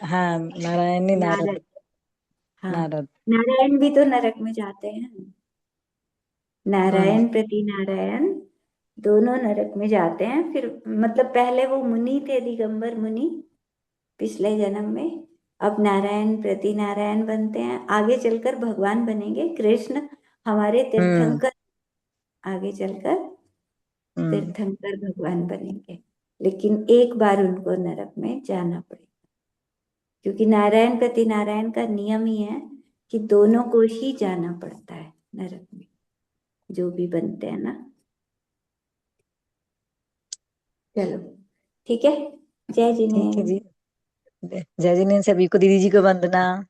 हाँ, नारायण नहीं, नारद। नारद, हाँ, नारद। नारायण भी तो नरक में जाते हैं। हम्म। नारायण प्रति नारायण दोनों नरक में जाते हैं। फिर मतलब पहले वो मुनि थे, दिगंबर मुनि, पिछले जन्म में। अब नारायण प्रति नारायण बनते हैं, आगे चलकर भगवान बनेंगे कृष्ण, हमारे हम्म। तीर्थंकर। आगे चलकर हम्म। तीर्थंकर भगवान बनेंगे, लेकिन एक बार उनको नरक में जाना पड़ेगा, क्योंकि नारायण प्रति नारायण का नियम ही है कि दोनों को ही जाना पड़ता है नरक में, जो भी बनते हैं ना। चलो, ठीक है, जय ठीक है जिनेन्द्र। जी। जय जिनेन्द्र, सभी को, दीदी जी को वंदना।